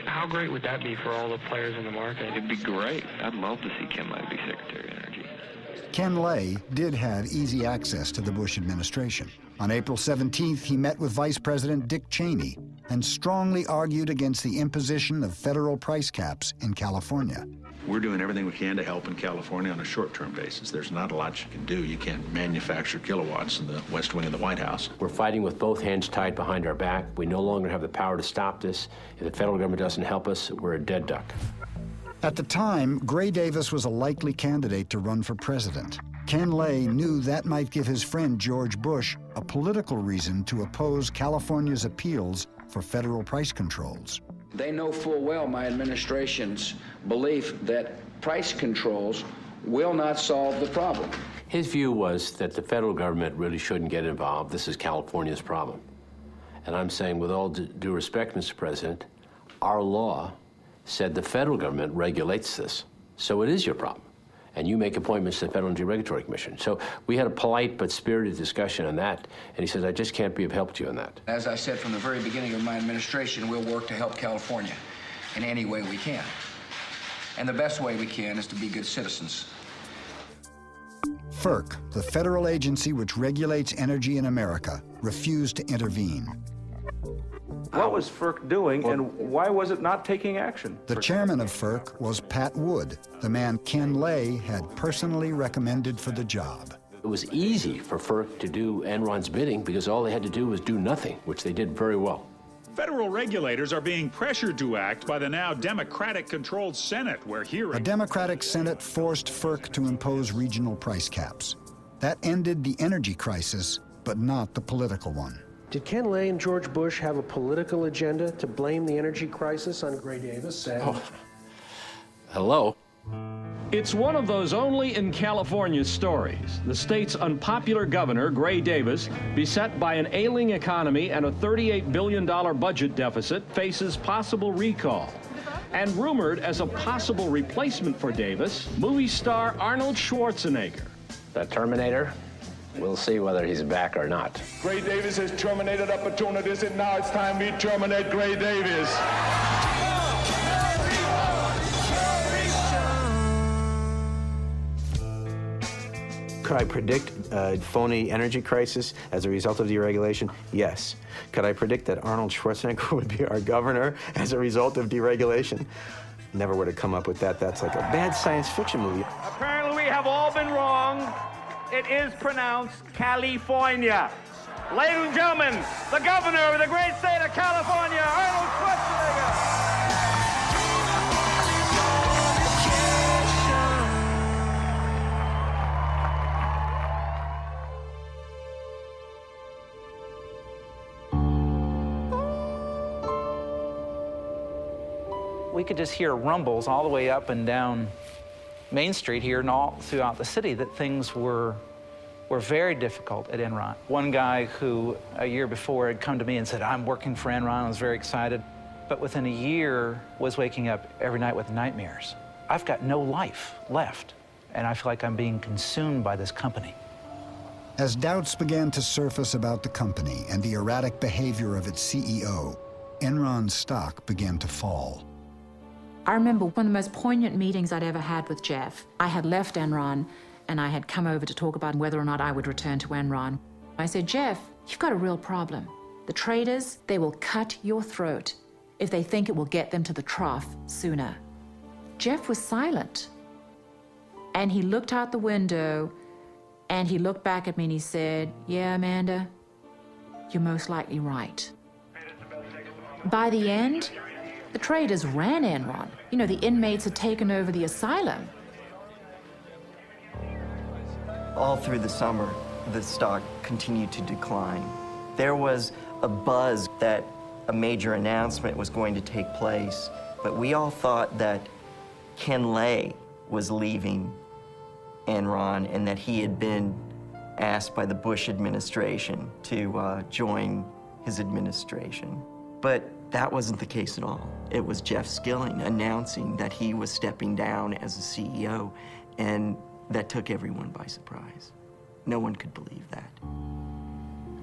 How great would that be for all the players in the market? It'd be great. I'd love to see Ken Lay be Secretary of Energy.
Ken Lay did have easy access to the Bush administration. On April 17th, he met with Vice President Dick Cheney and strongly argued against the imposition of federal price caps in California.
We're doing everything we can to help in California on a short-term basis. There's not a lot you can do. You can't manufacture kilowatts in the West Wing of the White House.
We're fighting with both hands tied behind our back. We no longer have the power to stop this. If the federal government doesn't help us, we're a dead duck.
At the time, Gray Davis was a likely candidate to run for president. Ken Lay knew that might give his friend George Bush a political reason to oppose California's appeals for federal price controls.
They know full well my administration's belief that price controls will not solve the problem.
His view was that the federal government really shouldn't get involved. This is California's problem. And I'm saying, with all due respect, Mr. President, our law said the federal government regulates this. So it is your problem. And you make appointments to the Federal Energy Regulatory Commission. So we had a polite but spirited discussion on that, and he says, I just can't be of help to you on that.
As I said from the very beginning of my administration, we'll work to help California in any way we can. And the best way we can is to be good citizens.
FERC, the federal agency which regulates energy in America, refused to intervene.
What was FERC doing, and why was it not taking action?
The chairman of FERC was Pat Wood, the man Ken Lay had personally recommended for the job.
It was easy for FERC to do Enron's bidding because all they had to do was do nothing, which they did very well.
Federal regulators are being pressured to act by the now Democratic-controlled Senate, where hearings...
A Democratic Senate forced FERC to impose regional price caps. That ended the energy crisis, but not the political one.
Did Ken Lay and George Bush have a political agenda to blame the energy crisis on Gray Davis?
Hello?
It's one of those only in California stories. The state's unpopular governor, Gray Davis, beset by an ailing economy and a $38 billion budget deficit, faces possible recall. And rumored as a possible replacement for Davis, movie star Arnold Schwarzenegger.
The Terminator? We'll see whether he's back or not.
Gray Davis has terminated opportunities, and now it's time we terminate Gray Davis.
Could I predict a phony energy crisis as a result of deregulation? Yes. Could I predict that Arnold Schwarzenegger would be our governor as a result of deregulation? Never would have come up with that. That's like a bad science fiction movie.
Apparently we have all been wrong. It is pronounced California. Ladies and gentlemen, the governor of the great state of California, Arnold Schwarzenegger.
We could just hear rumbles all the way up and down Main Street here and all throughout the city that things were very difficult at Enron. One guy who a year before had come to me and said, I'm working for Enron, I was very excited, but within a year was waking up every night with nightmares. I've got no life left, and I feel like I'm being consumed by this company.
As doubts began to surface about the company and the erratic behavior of its CEO, Enron's stock began to fall.
I remember one of the most poignant meetings I'd ever had with Jeff. I had left Enron, and I had come over to talk about whether or not I would return to Enron. I said, Jeff, you've got a real problem. The traders, they will cut your throat if they think it will get them to the trough sooner. Jeff was silent. And he looked out the window, and he looked back at me and he said, yeah, Amanda, you're most likely right. By the end, the traders ran Enron. You know, the inmates had taken over the asylum.
All through the summer, the stock continued to decline. There was a buzz that a major announcement was going to take place, but we all thought that Ken Lay was leaving Enron and that he had been asked by the Bush administration to join his administration. But that wasn't the case at all. It was Jeff Skilling announcing that he was stepping down as a CEO, and that took everyone by surprise. No one could believe that.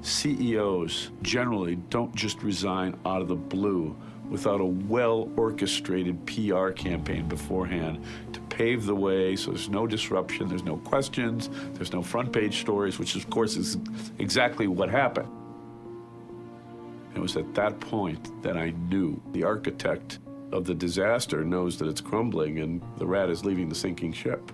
CEOs generally don't just resign out of the blue without a well-orchestrated PR campaign beforehand to pave the way so there's no disruption, there's no questions, there's no front-page stories, which of course is exactly what happened. It was at that point that I knew the architect of the disaster knows that it's crumbling and the rat is leaving the sinking ship.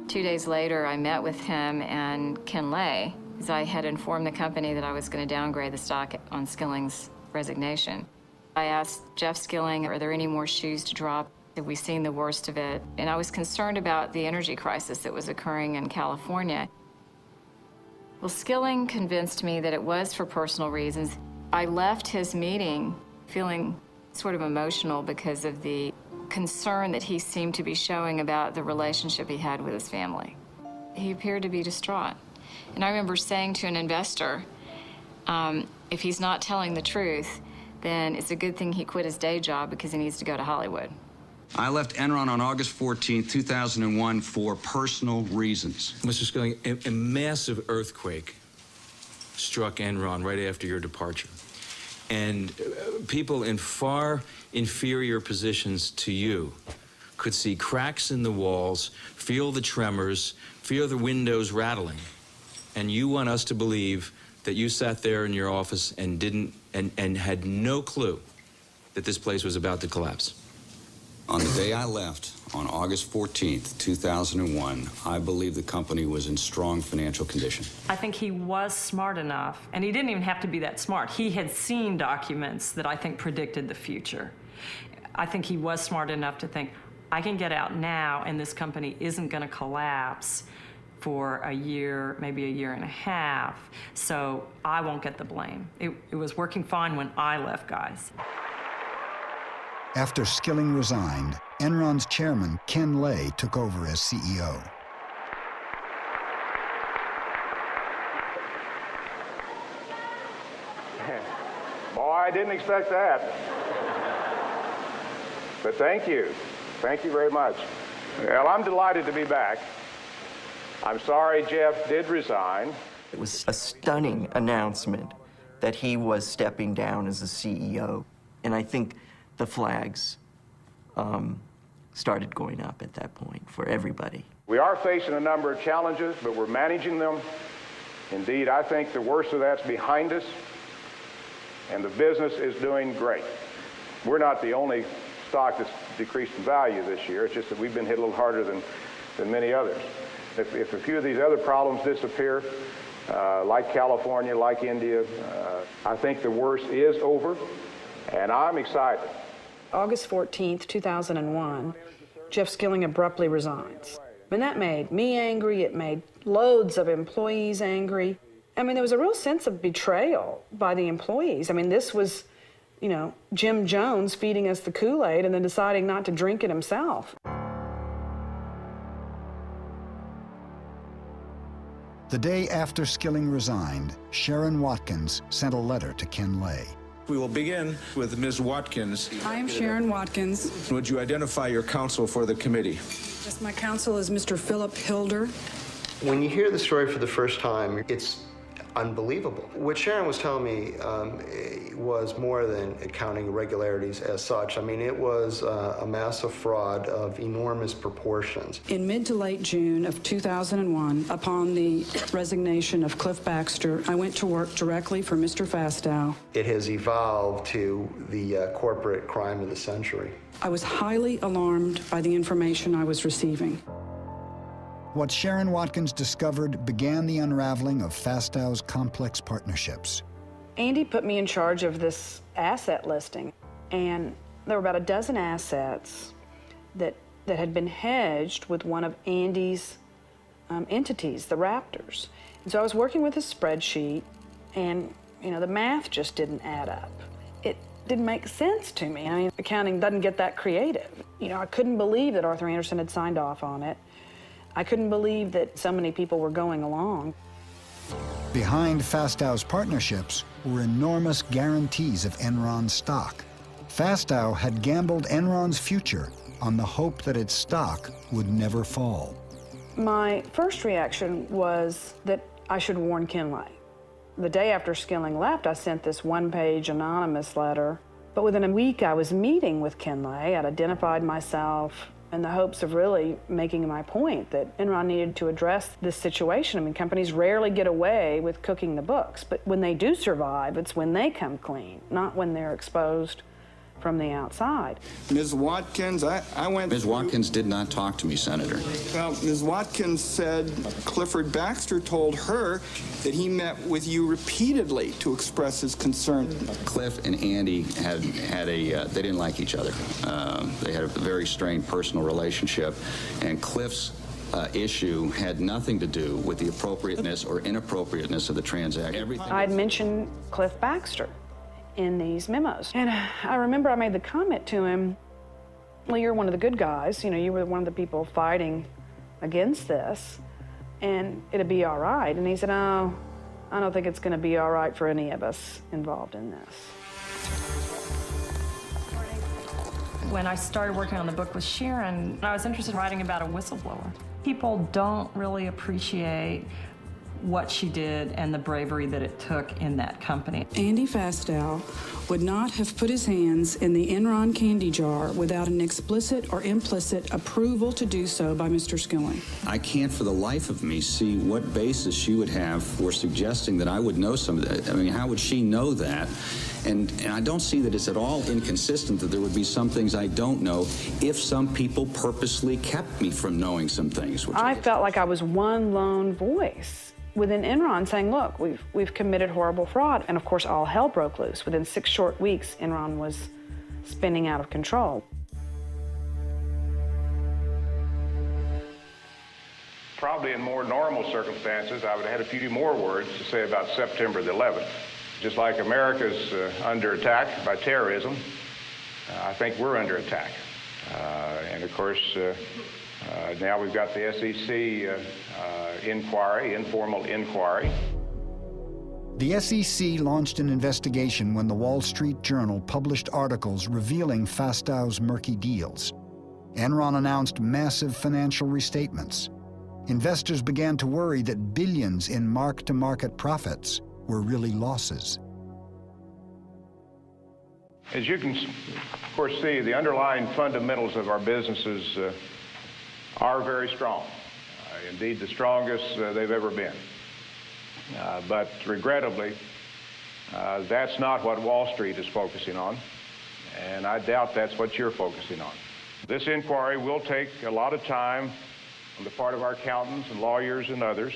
2 days later, I met with him and Ken Lay, because I had informed the company that I was going to downgrade the stock on Skilling's resignation. I asked Jeff Skilling, are there any more shoes to drop? We've seen the worst of it, and I was concerned about the energy crisis that was occurring in California. Well, Skilling convinced me that it was for personal reasons. I left his meeting feeling sort of emotional because of the concern that he seemed to be showing about the relationship he had with his family. He appeared to be distraught. And I remember saying to an investor, if he's not telling the truth, then it's a good thing he quit his day job because he needs to go to Hollywood.
I left Enron on August 14, 2001 for personal reasons.
Mr. Skilling, a massive earthquake struck Enron right after your departure. And people in far inferior positions to you could see cracks in the walls, feel the tremors, feel the windows rattling. And you want us to believe that you sat there in your office and and had no clue that this place was about to collapse.
On the day I left, on August 14th, 2001, I believe the company was in strong financial condition.
I think he was smart enough, and he didn't even have to be that smart. He had seen documents that I think predicted the future. I think he was smart enough to think, I can get out now, and this company isn't going to collapse for a year, maybe a year and a half, so I won't get the blame. It was working fine when I left, guys.
After Skilling resigned, Enron's chairman, Ken Lay, took over as CEO.
Boy, I didn't expect that. But thank you. Thank you very much. Well, I'm delighted to be back. I'm sorry Jeff did resign.
It was a stunning announcement that he was stepping down as the CEO. And I think the flags started going up at that point for everybody.
We are facing a number of challenges, but we're managing them. Indeed, I think the worst of that's behind us, and the business is doing great. We're not the only stock that's decreased in value this year. It's just that we've been hit a little harder than many others. If a few of these other problems disappear, like California, like India, I think the worst is over, and I'm excited.
August 14th, 2001, Jeff Skilling abruptly resigns. And that made me angry. It made loads of employees angry. I mean, there was a real sense of betrayal by the employees. I mean, this was, you know, Jim Jones feeding us the Kool-Aid and then deciding not to drink it himself.
The day after Skilling resigned, Sharon Watkins sent a letter to Ken Lay.
We will begin with Ms. Watkins.
I am Sharon Watkins.
Would you identify your counsel for the committee?
Yes, my counsel is Mr. Philip Hilder.
When you hear the story for the first time, it's unbelievable. What Sharon was telling me was more than accounting irregularities as such. I mean, it was a massive fraud of enormous proportions.
In mid to late June of 2001, upon the resignation of Cliff Baxter, I went to work directly for Mr. Fastow.
It has evolved to the corporate crime of the century.
I was highly alarmed by the information I was receiving.
What Sharon Watkins discovered began the unraveling of Fastow's complex partnerships.
Andy put me in charge of this asset listing, and there were about a dozen assets that had been hedged with one of Andy's entities, the Raptors. And so I was working with a spreadsheet, and you know, the math just didn't add up. It didn't make sense to me. I mean, accounting doesn't get that creative. You know, I couldn't believe that Arthur Andersen had signed off on it. I couldn't believe that so many people were going along.
Behind Fastow's partnerships were enormous guarantees of Enron stock. Fastow had gambled Enron's future on the hope that its stock would never fall.
My first reaction was that I should warn Ken Lay. The day after Skilling left, I sent this one-page anonymous letter. But within a week, I was meeting with Ken Lay. I'd identified myself in the hopes of really making my point that Enron needed to address this situation. I mean, companies rarely get away with cooking the books, but when they do survive, it's when they come clean, not when they're exposed from the outside.
Ms. Watkins, I went
Ms. Watkins did not talk to me, Senator.
Well, Ms. Watkins said Clifford Baxter told her that he met with you repeatedly to express his concern.
Cliff and Andy they didn't like each other. They had a very strained personal relationship, and Cliff's issue had nothing to do with the appropriateness or inappropriateness of the transaction.
I'd mentioned Cliff Baxter in these memos. And I remember I made the comment to him, well, you're one of the good guys. You know, you were one of the people fighting against this, and it'd be all right. And he said, oh, I don't think it's going to be all right for any of us involved in this.
When I started working on the book with Sharon, I was interested in writing about a whistleblower. People don't really appreciate what she did and the bravery that it took in that company.
Andy Fastow would not have put his hands in the Enron candy jar without an explicit or implicit approval to do so by Mr. Skilling.
I can't for the life of me see what basis she would have for suggesting that I would know some of that. I mean, how would she know that? And I don't see that it's at all inconsistent that there would be some things I don't know if some people purposely kept me from knowing some things.
I felt like I was one lone voice within Enron saying, look, we've committed horrible fraud. And of course, all hell broke loose. Within 6 short weeks, Enron was spinning out of control.
Probably in more normal circumstances, I would have had a few more words to say about September the 11th. Just like America's under attack by terrorism, I think we're under attack. And of course, now we've got the SEC inquiry, informal inquiry.
The SEC launched an investigation when the Wall Street Journal published articles revealing Fastow's murky deals. Enron announced massive financial restatements. Investors began to worry that billions in mark-to-market profits were really losses.
As you can, of course, see, the underlying fundamentals of our businesses are very strong. Indeed, the strongest they've ever been. But regrettably, that's not what Wall Street is focusing on, and I doubt that's what you're focusing on. This inquiry will take a lot of time on the part of our accountants and lawyers and others,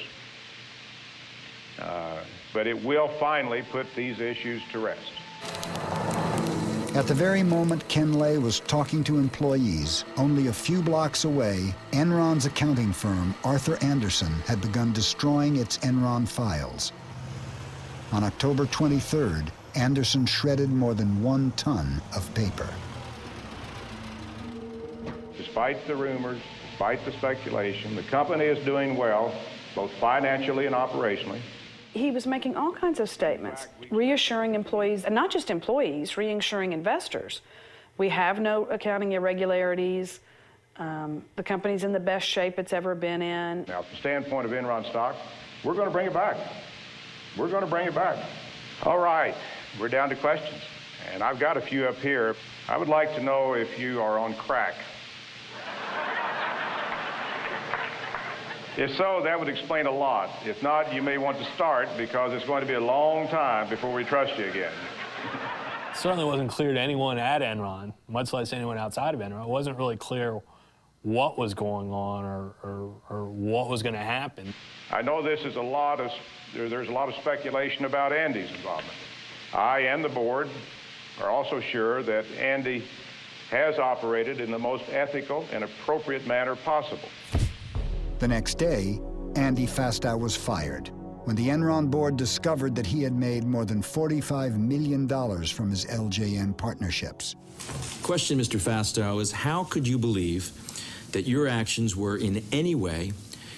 but it will finally put these issues to rest.
At the very moment Ken Lay was talking to employees, only a few blocks away, Enron's accounting firm, Arthur Andersen, had begun destroying its Enron files. On October 23rd, Andersen shredded more than 1 ton of paper.
Despite the rumors, despite the speculation, the company is doing well, both financially and operationally.
He was making all kinds of statements, reassuring employees, and not just employees, reassuring investors. We have no accounting irregularities. The company's in the best shape it's ever been in.
Now, from the standpoint of Enron stock, we're going to bring it back. We're going to bring it back. All right, we're down to questions. And I've got a few up here. I would like to know if you are on crack. If so, that would explain a lot. If not, you may want to start because it's going to be a long time before we trust you again.
It certainly wasn't clear to anyone at Enron, much less anyone outside of Enron. It wasn't really clear what was going on or what was going to happen.
I know this is there's a lot of speculation about Andy's involvement. I and the board are also sure that Andy has operated in the most ethical and appropriate manner possible.
The next day, Andy Fastow was fired when the Enron board discovered that he had made more than $45 million from his LJN partnerships.
Question, Mr. Fastow, is how could you believe that your actions were in any way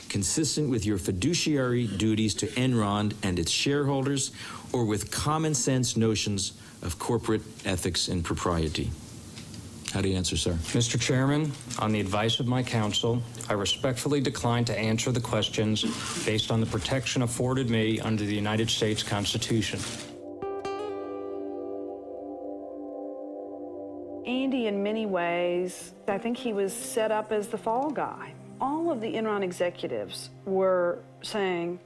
consistent with your fiduciary duties to Enron and its shareholders or with common sense notions of corporate ethics and propriety? How do you answer, sir?
Mr. Chairman, on the advice of my counsel, I respectfully decline to answer the questions based on the protection afforded me under the United States Constitution.
Andy, in many ways, I think he was set up as the fall guy. All of the Enron executives were saying,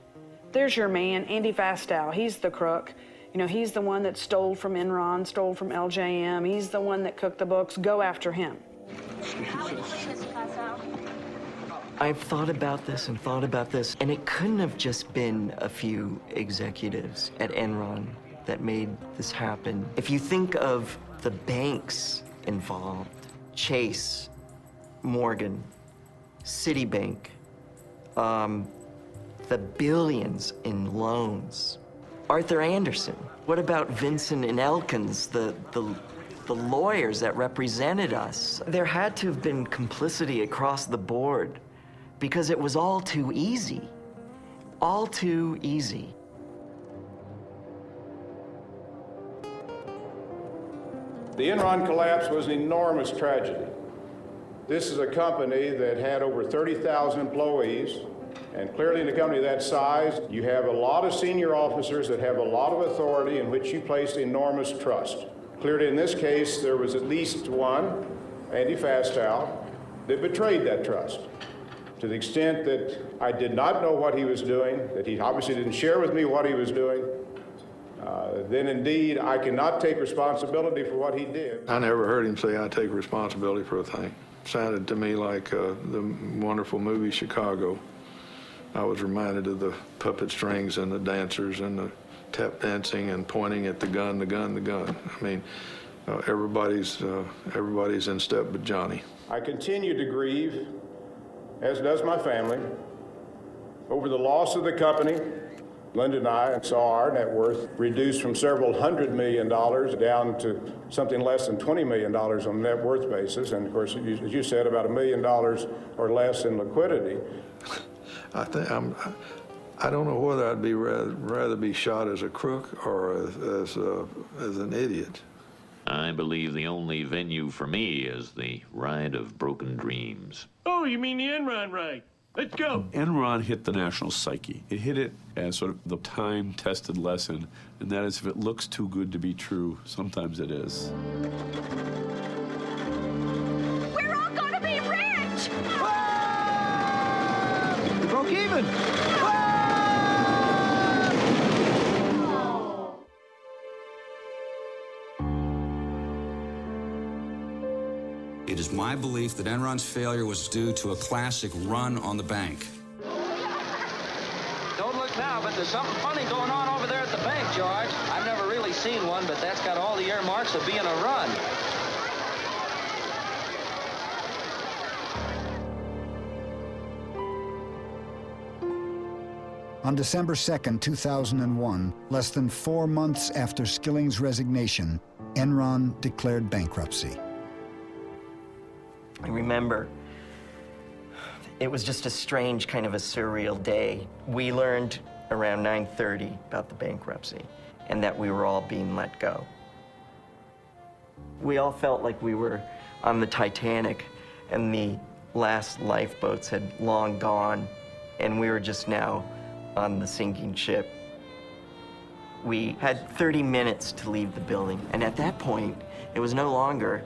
there's your man, Andy Fastow, he's the crook. You know, he's the one that stole from Enron, stole from LJM. He's the one that cooked the books. Go after him.
I've thought about this and thought about this, and it couldn't have just been a few executives at Enron that made this happen. If you think of the banks involved, Chase, Morgan, Citibank, the billions in loans, Arthur Anderson. What about Vincent and Elkins, the lawyers that represented us? There had to have been complicity across the board because it was all too easy. All too easy.
The Enron collapse was an enormous tragedy. This is a company that had over 30,000 employees, and clearly in a company that size, you have a lot of senior officers that have a lot of authority in which you place enormous trust. Clearly in this case, there was at least one, Andy Fastow, that betrayed that trust. To the extent that I did not know what he was doing, that he obviously didn't share with me what he was doing, then indeed I cannot take responsibility for what he did.
I never heard him say, I take responsibility for a thing. Sounded to me like the wonderful movie Chicago. I was reminded of the puppet strings and the dancers and the tap dancing and pointing at the gun, the gun, the gun. I mean, everybody's in step but Johnny.
I continue to grieve, as does my family, over the loss of the company. Linda and I saw our net worth reduced from several $100 million down to something less than $20 million on a net worth basis. And of course, as you said, about $1 million or less in liquidity.
I don't know whether I'd be rather be shot as a crook or as an idiot.
I believe the only venue for me is the ride of broken dreams.
Oh, you mean the Enron ride? Let's go.
Enron hit the national psyche. It hit it as sort of the time-tested lesson, and that is if it looks too good to be true, sometimes it is.
We're all gonna be rich!
We broke even!
It is my belief that Enron's failure was due to a classic run on the bank.
Don't look now, but there's something funny going on over there at the bank, George. I've never really seen one, but that's got all the earmarks of being a run.
On December 2nd, 2001, less than 4 months after Skilling's resignation, Enron declared bankruptcy.
I remember it was just a strange, kind of a surreal day. We learned around 9:30 about the bankruptcy and that we were all being let go. We all felt like we were on the Titanic and the last lifeboats had long gone and we were just now on the sinking ship. We had 30 minutes to leave the building, and at that point, it was no longer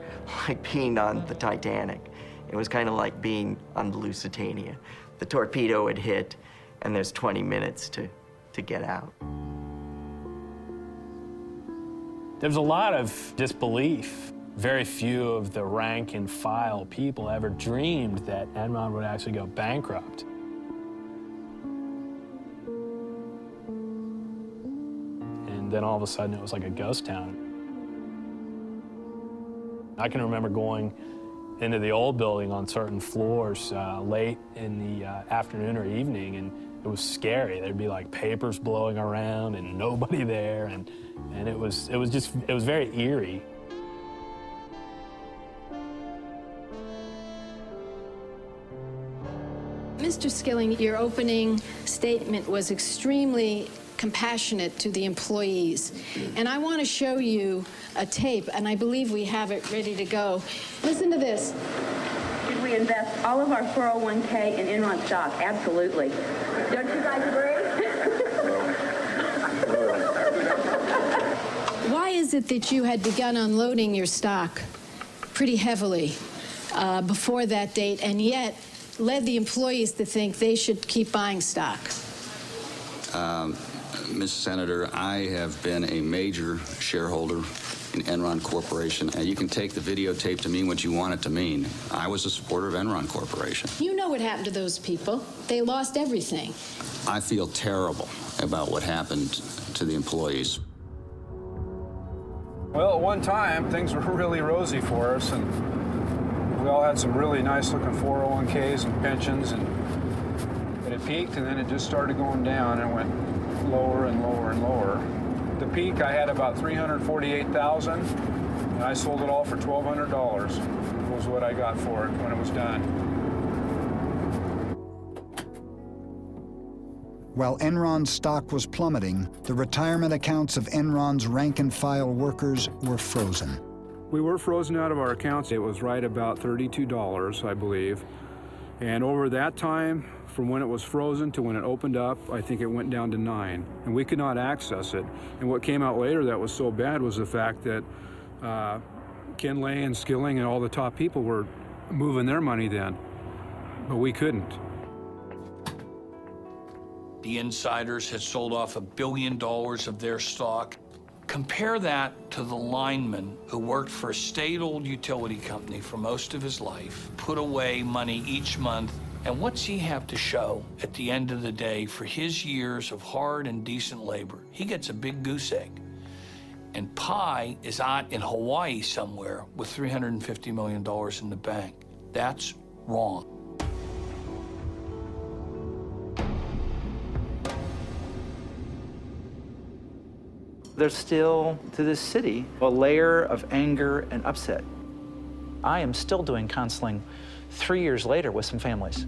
like being on the Titanic. It was kind of like being on the Lusitania. The torpedo had hit, and there's 20 minutes to get out.
There's a lot of disbelief. Very few of the rank and file people ever dreamed that Enron would actually go bankrupt. And then all of a sudden, it was like a ghost town. I can remember going into the old building on certain floors late in the afternoon or evening, and it was scary. There'd be like papers blowing around and nobody there, and it was very eerie.
Mr. Skilling, your opening statement was extremely compassionate to the employees. And I want to show you a tape, and I believe we have it ready to go. Listen to this.
Should we invest all of our 401k in Enron stock? Absolutely. Don't you guys agree?
Why is it that you had begun unloading your stock pretty heavily before that date, and yet led the employees to think they should keep buying stock?
Ms. Senator, I have been a major shareholder in Enron Corporation, and you can take the videotape to mean what you want it to mean. I was a supporter of Enron Corporation.
You know what happened to those people. They lost everything.
I feel terrible about what happened to the employees.
Well, at one time, things were really rosy for us, and we all had some really nice-looking 401ks and pensions, and it peaked, and then it just started going down and went lower and lower and lower. At the peak, I had about $348,000, and I sold it all for $1,200. Was what I got for it when it was done.
While Enron's stock was plummeting, the retirement accounts of Enron's rank-and-file workers were frozen.
We were frozen out of our accounts. It was right about $32, I believe. And over that time, from when it was frozen to when it opened up, I think it went down to 9. And we could not access it. And what came out later that was so bad was the fact that Ken Lay and Skilling and all the top people were moving their money then, but we couldn't.
The insiders had sold off $1 billion of their stock. Compare that to the lineman who worked for a state-owned utility company for most of his life, put away money each month, and what's he have to show at the end of the day for his years of hard and decent labor? He gets a big goose egg. And Pi is out in Hawaii somewhere with $350 million in the bank. That's wrong.
There's still, to this city, a layer of anger and upset. I am still doing counseling 3 years later with some families.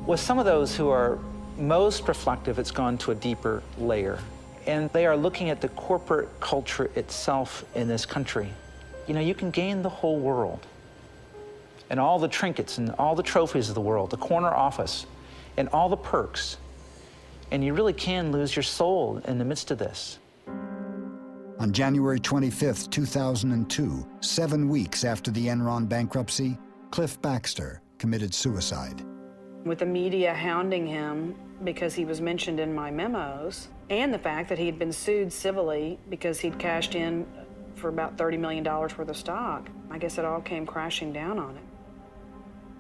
With some of those who are most reflective, it's gone to a deeper layer. And they are looking at the corporate culture itself in this country. You know, you can gain the whole world, and all the trinkets and all the trophies of the world, the corner office, and all the perks. And you really can lose your soul in the midst of this.
On January 25, 2002, 7 weeks after the Enron bankruptcy, Cliff Baxter committed suicide.
With the media hounding him because he was mentioned in my memos, and the fact that he had been sued civilly because he'd cashed in for about $30 million worth of stock, I guess it all came crashing down on him.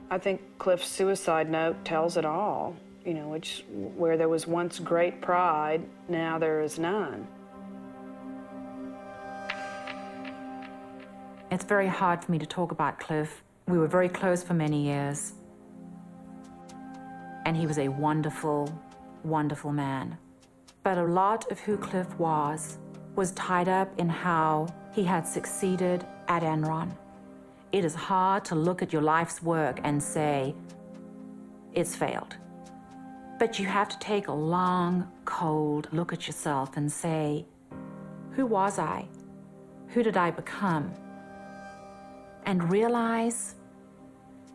I think Cliff's suicide note tells it all. You know, where there was once great pride, now there is none.
It's very hard for me to talk about Cliff. We were very close for many years. And he was a wonderful, wonderful man. But a lot of who Cliff was tied up in how he had succeeded at Enron. It is hard to look at your life's work and say, it's failed. But you have to take a long, cold look at yourself and say, who was I? Who did I become? And realize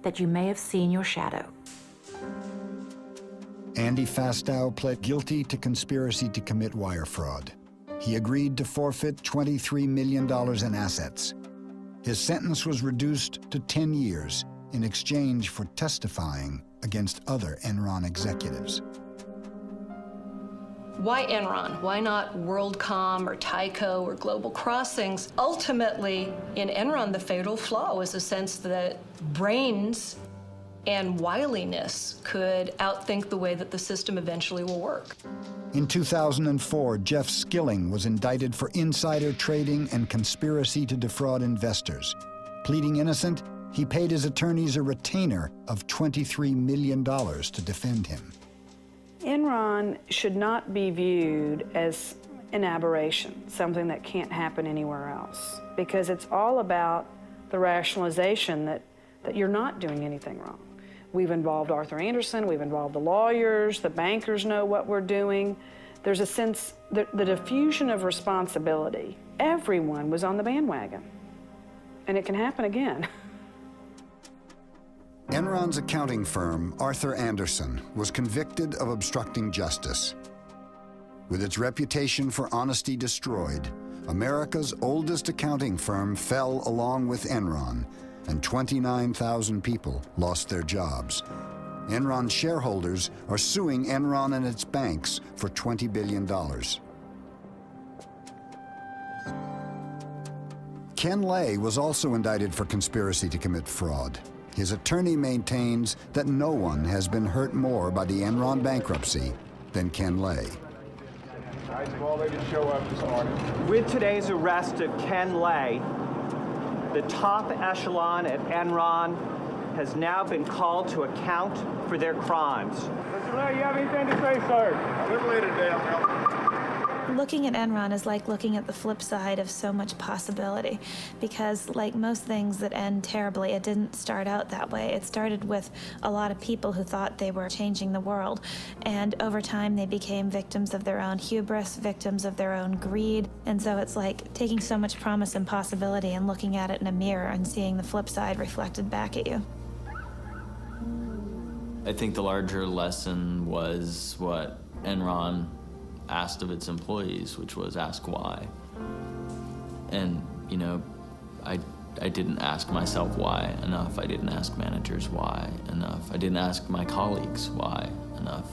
that you may have seen your shadow.
Andy Fastow pled guilty to conspiracy to commit wire fraud. He agreed to forfeit $23 million in assets. His sentence was reduced to 10 years in exchange for testifying against other Enron executives.
Why Enron? Why not WorldCom or Tyco or Global Crossings? Ultimately, in Enron, the fatal flaw was the sense that brains and wiliness could outthink the way that the system eventually will work.
In 2004, Jeff Skilling was indicted for insider trading and conspiracy to defraud investors. Pleading innocent, he paid his attorneys a retainer of $23 million to defend him.
Enron should not be viewed as an aberration, something that can't happen anywhere else, because it's all about the rationalization that you're not doing anything wrong. We've involved Arthur Andersen, we've involved the lawyers, the bankers know what we're doing. There's a sense, the diffusion of responsibility. Everyone was on the bandwagon, and it can happen again.
Enron's accounting firm, Arthur Andersen, was convicted of obstructing justice. With its reputation for honesty destroyed, America's oldest accounting firm fell along with Enron, and 29,000 people lost their jobs. Enron shareholders are suing Enron and its banks for $20 billion. Ken Lay was also indicted for conspiracy to commit fraud. His attorney maintains that no one has been hurt more by the Enron bankruptcy than Ken Lay.
Well, they didn't show up this morning.
With today's arrest of Ken Lay, the top echelon at Enron has now been called to account for their crimes.
Mr. Lay, you have anything to say, sir? A little later today, I'll help.
Looking at Enron is like looking at the flip side of so much possibility, because like most things that end terribly, it didn't start out that way. It started with a lot of people who thought they were changing the world, and over time they became victims of their own hubris, victims of their own greed, and so it's like taking so much promise and possibility and looking at it in a mirror and seeing the flip side reflected back at you.
I think the larger lesson was what Enron asked of its employees, which was ask why. And, you know, I didn't ask myself why enough. I didn't ask managers why enough. I didn't ask my colleagues why enough.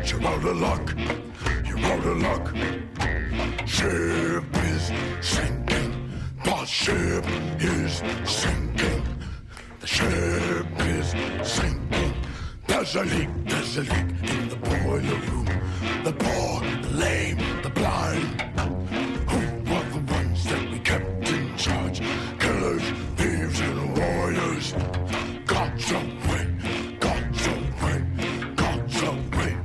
You're out of luck. You're out of luck. Ship is sinking. The ship is sinking. The ship is sinking. There's a leak in the boiler room. The poor, the lame, the blind. Who were the ones that we kept in charge? Killers, thieves, and warriors. God's away. God's away. God's away.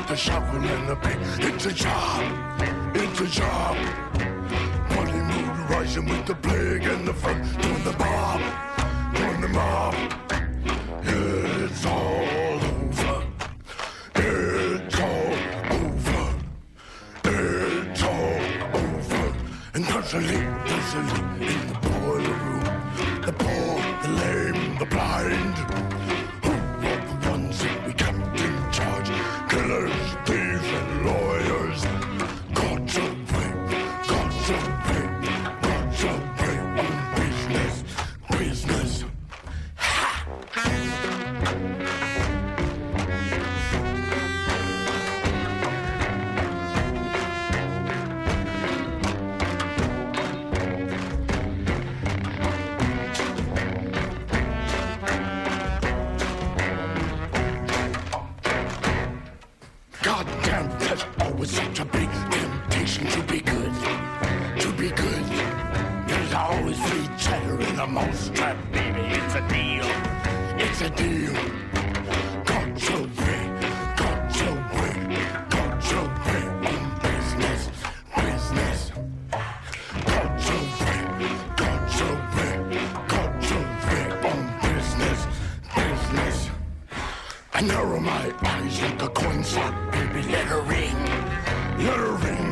The shovel and the pick. It's a job. It's a job. Money mood rising with the plague and the fun. Doing the mob. Doing the mob. It's all over. It's all over. It's all over. And there's a leak in the boiler room. The poor, the lame, the blind. Who are the ones that we kept in charge? Killers, thieves, and lawyers. God's away, God's away, God's away on business, business. Goddamn, there's always such a big temptation to be good, to be good. There's always free cheddar in a mousetrap, baby. It's a deal, it's a deal. God's away, God's away, God's away on business, business. God's away, God's away, God's away on business, business. I narrow my eyes like a coin slot, baby. Let her ring, let her ring.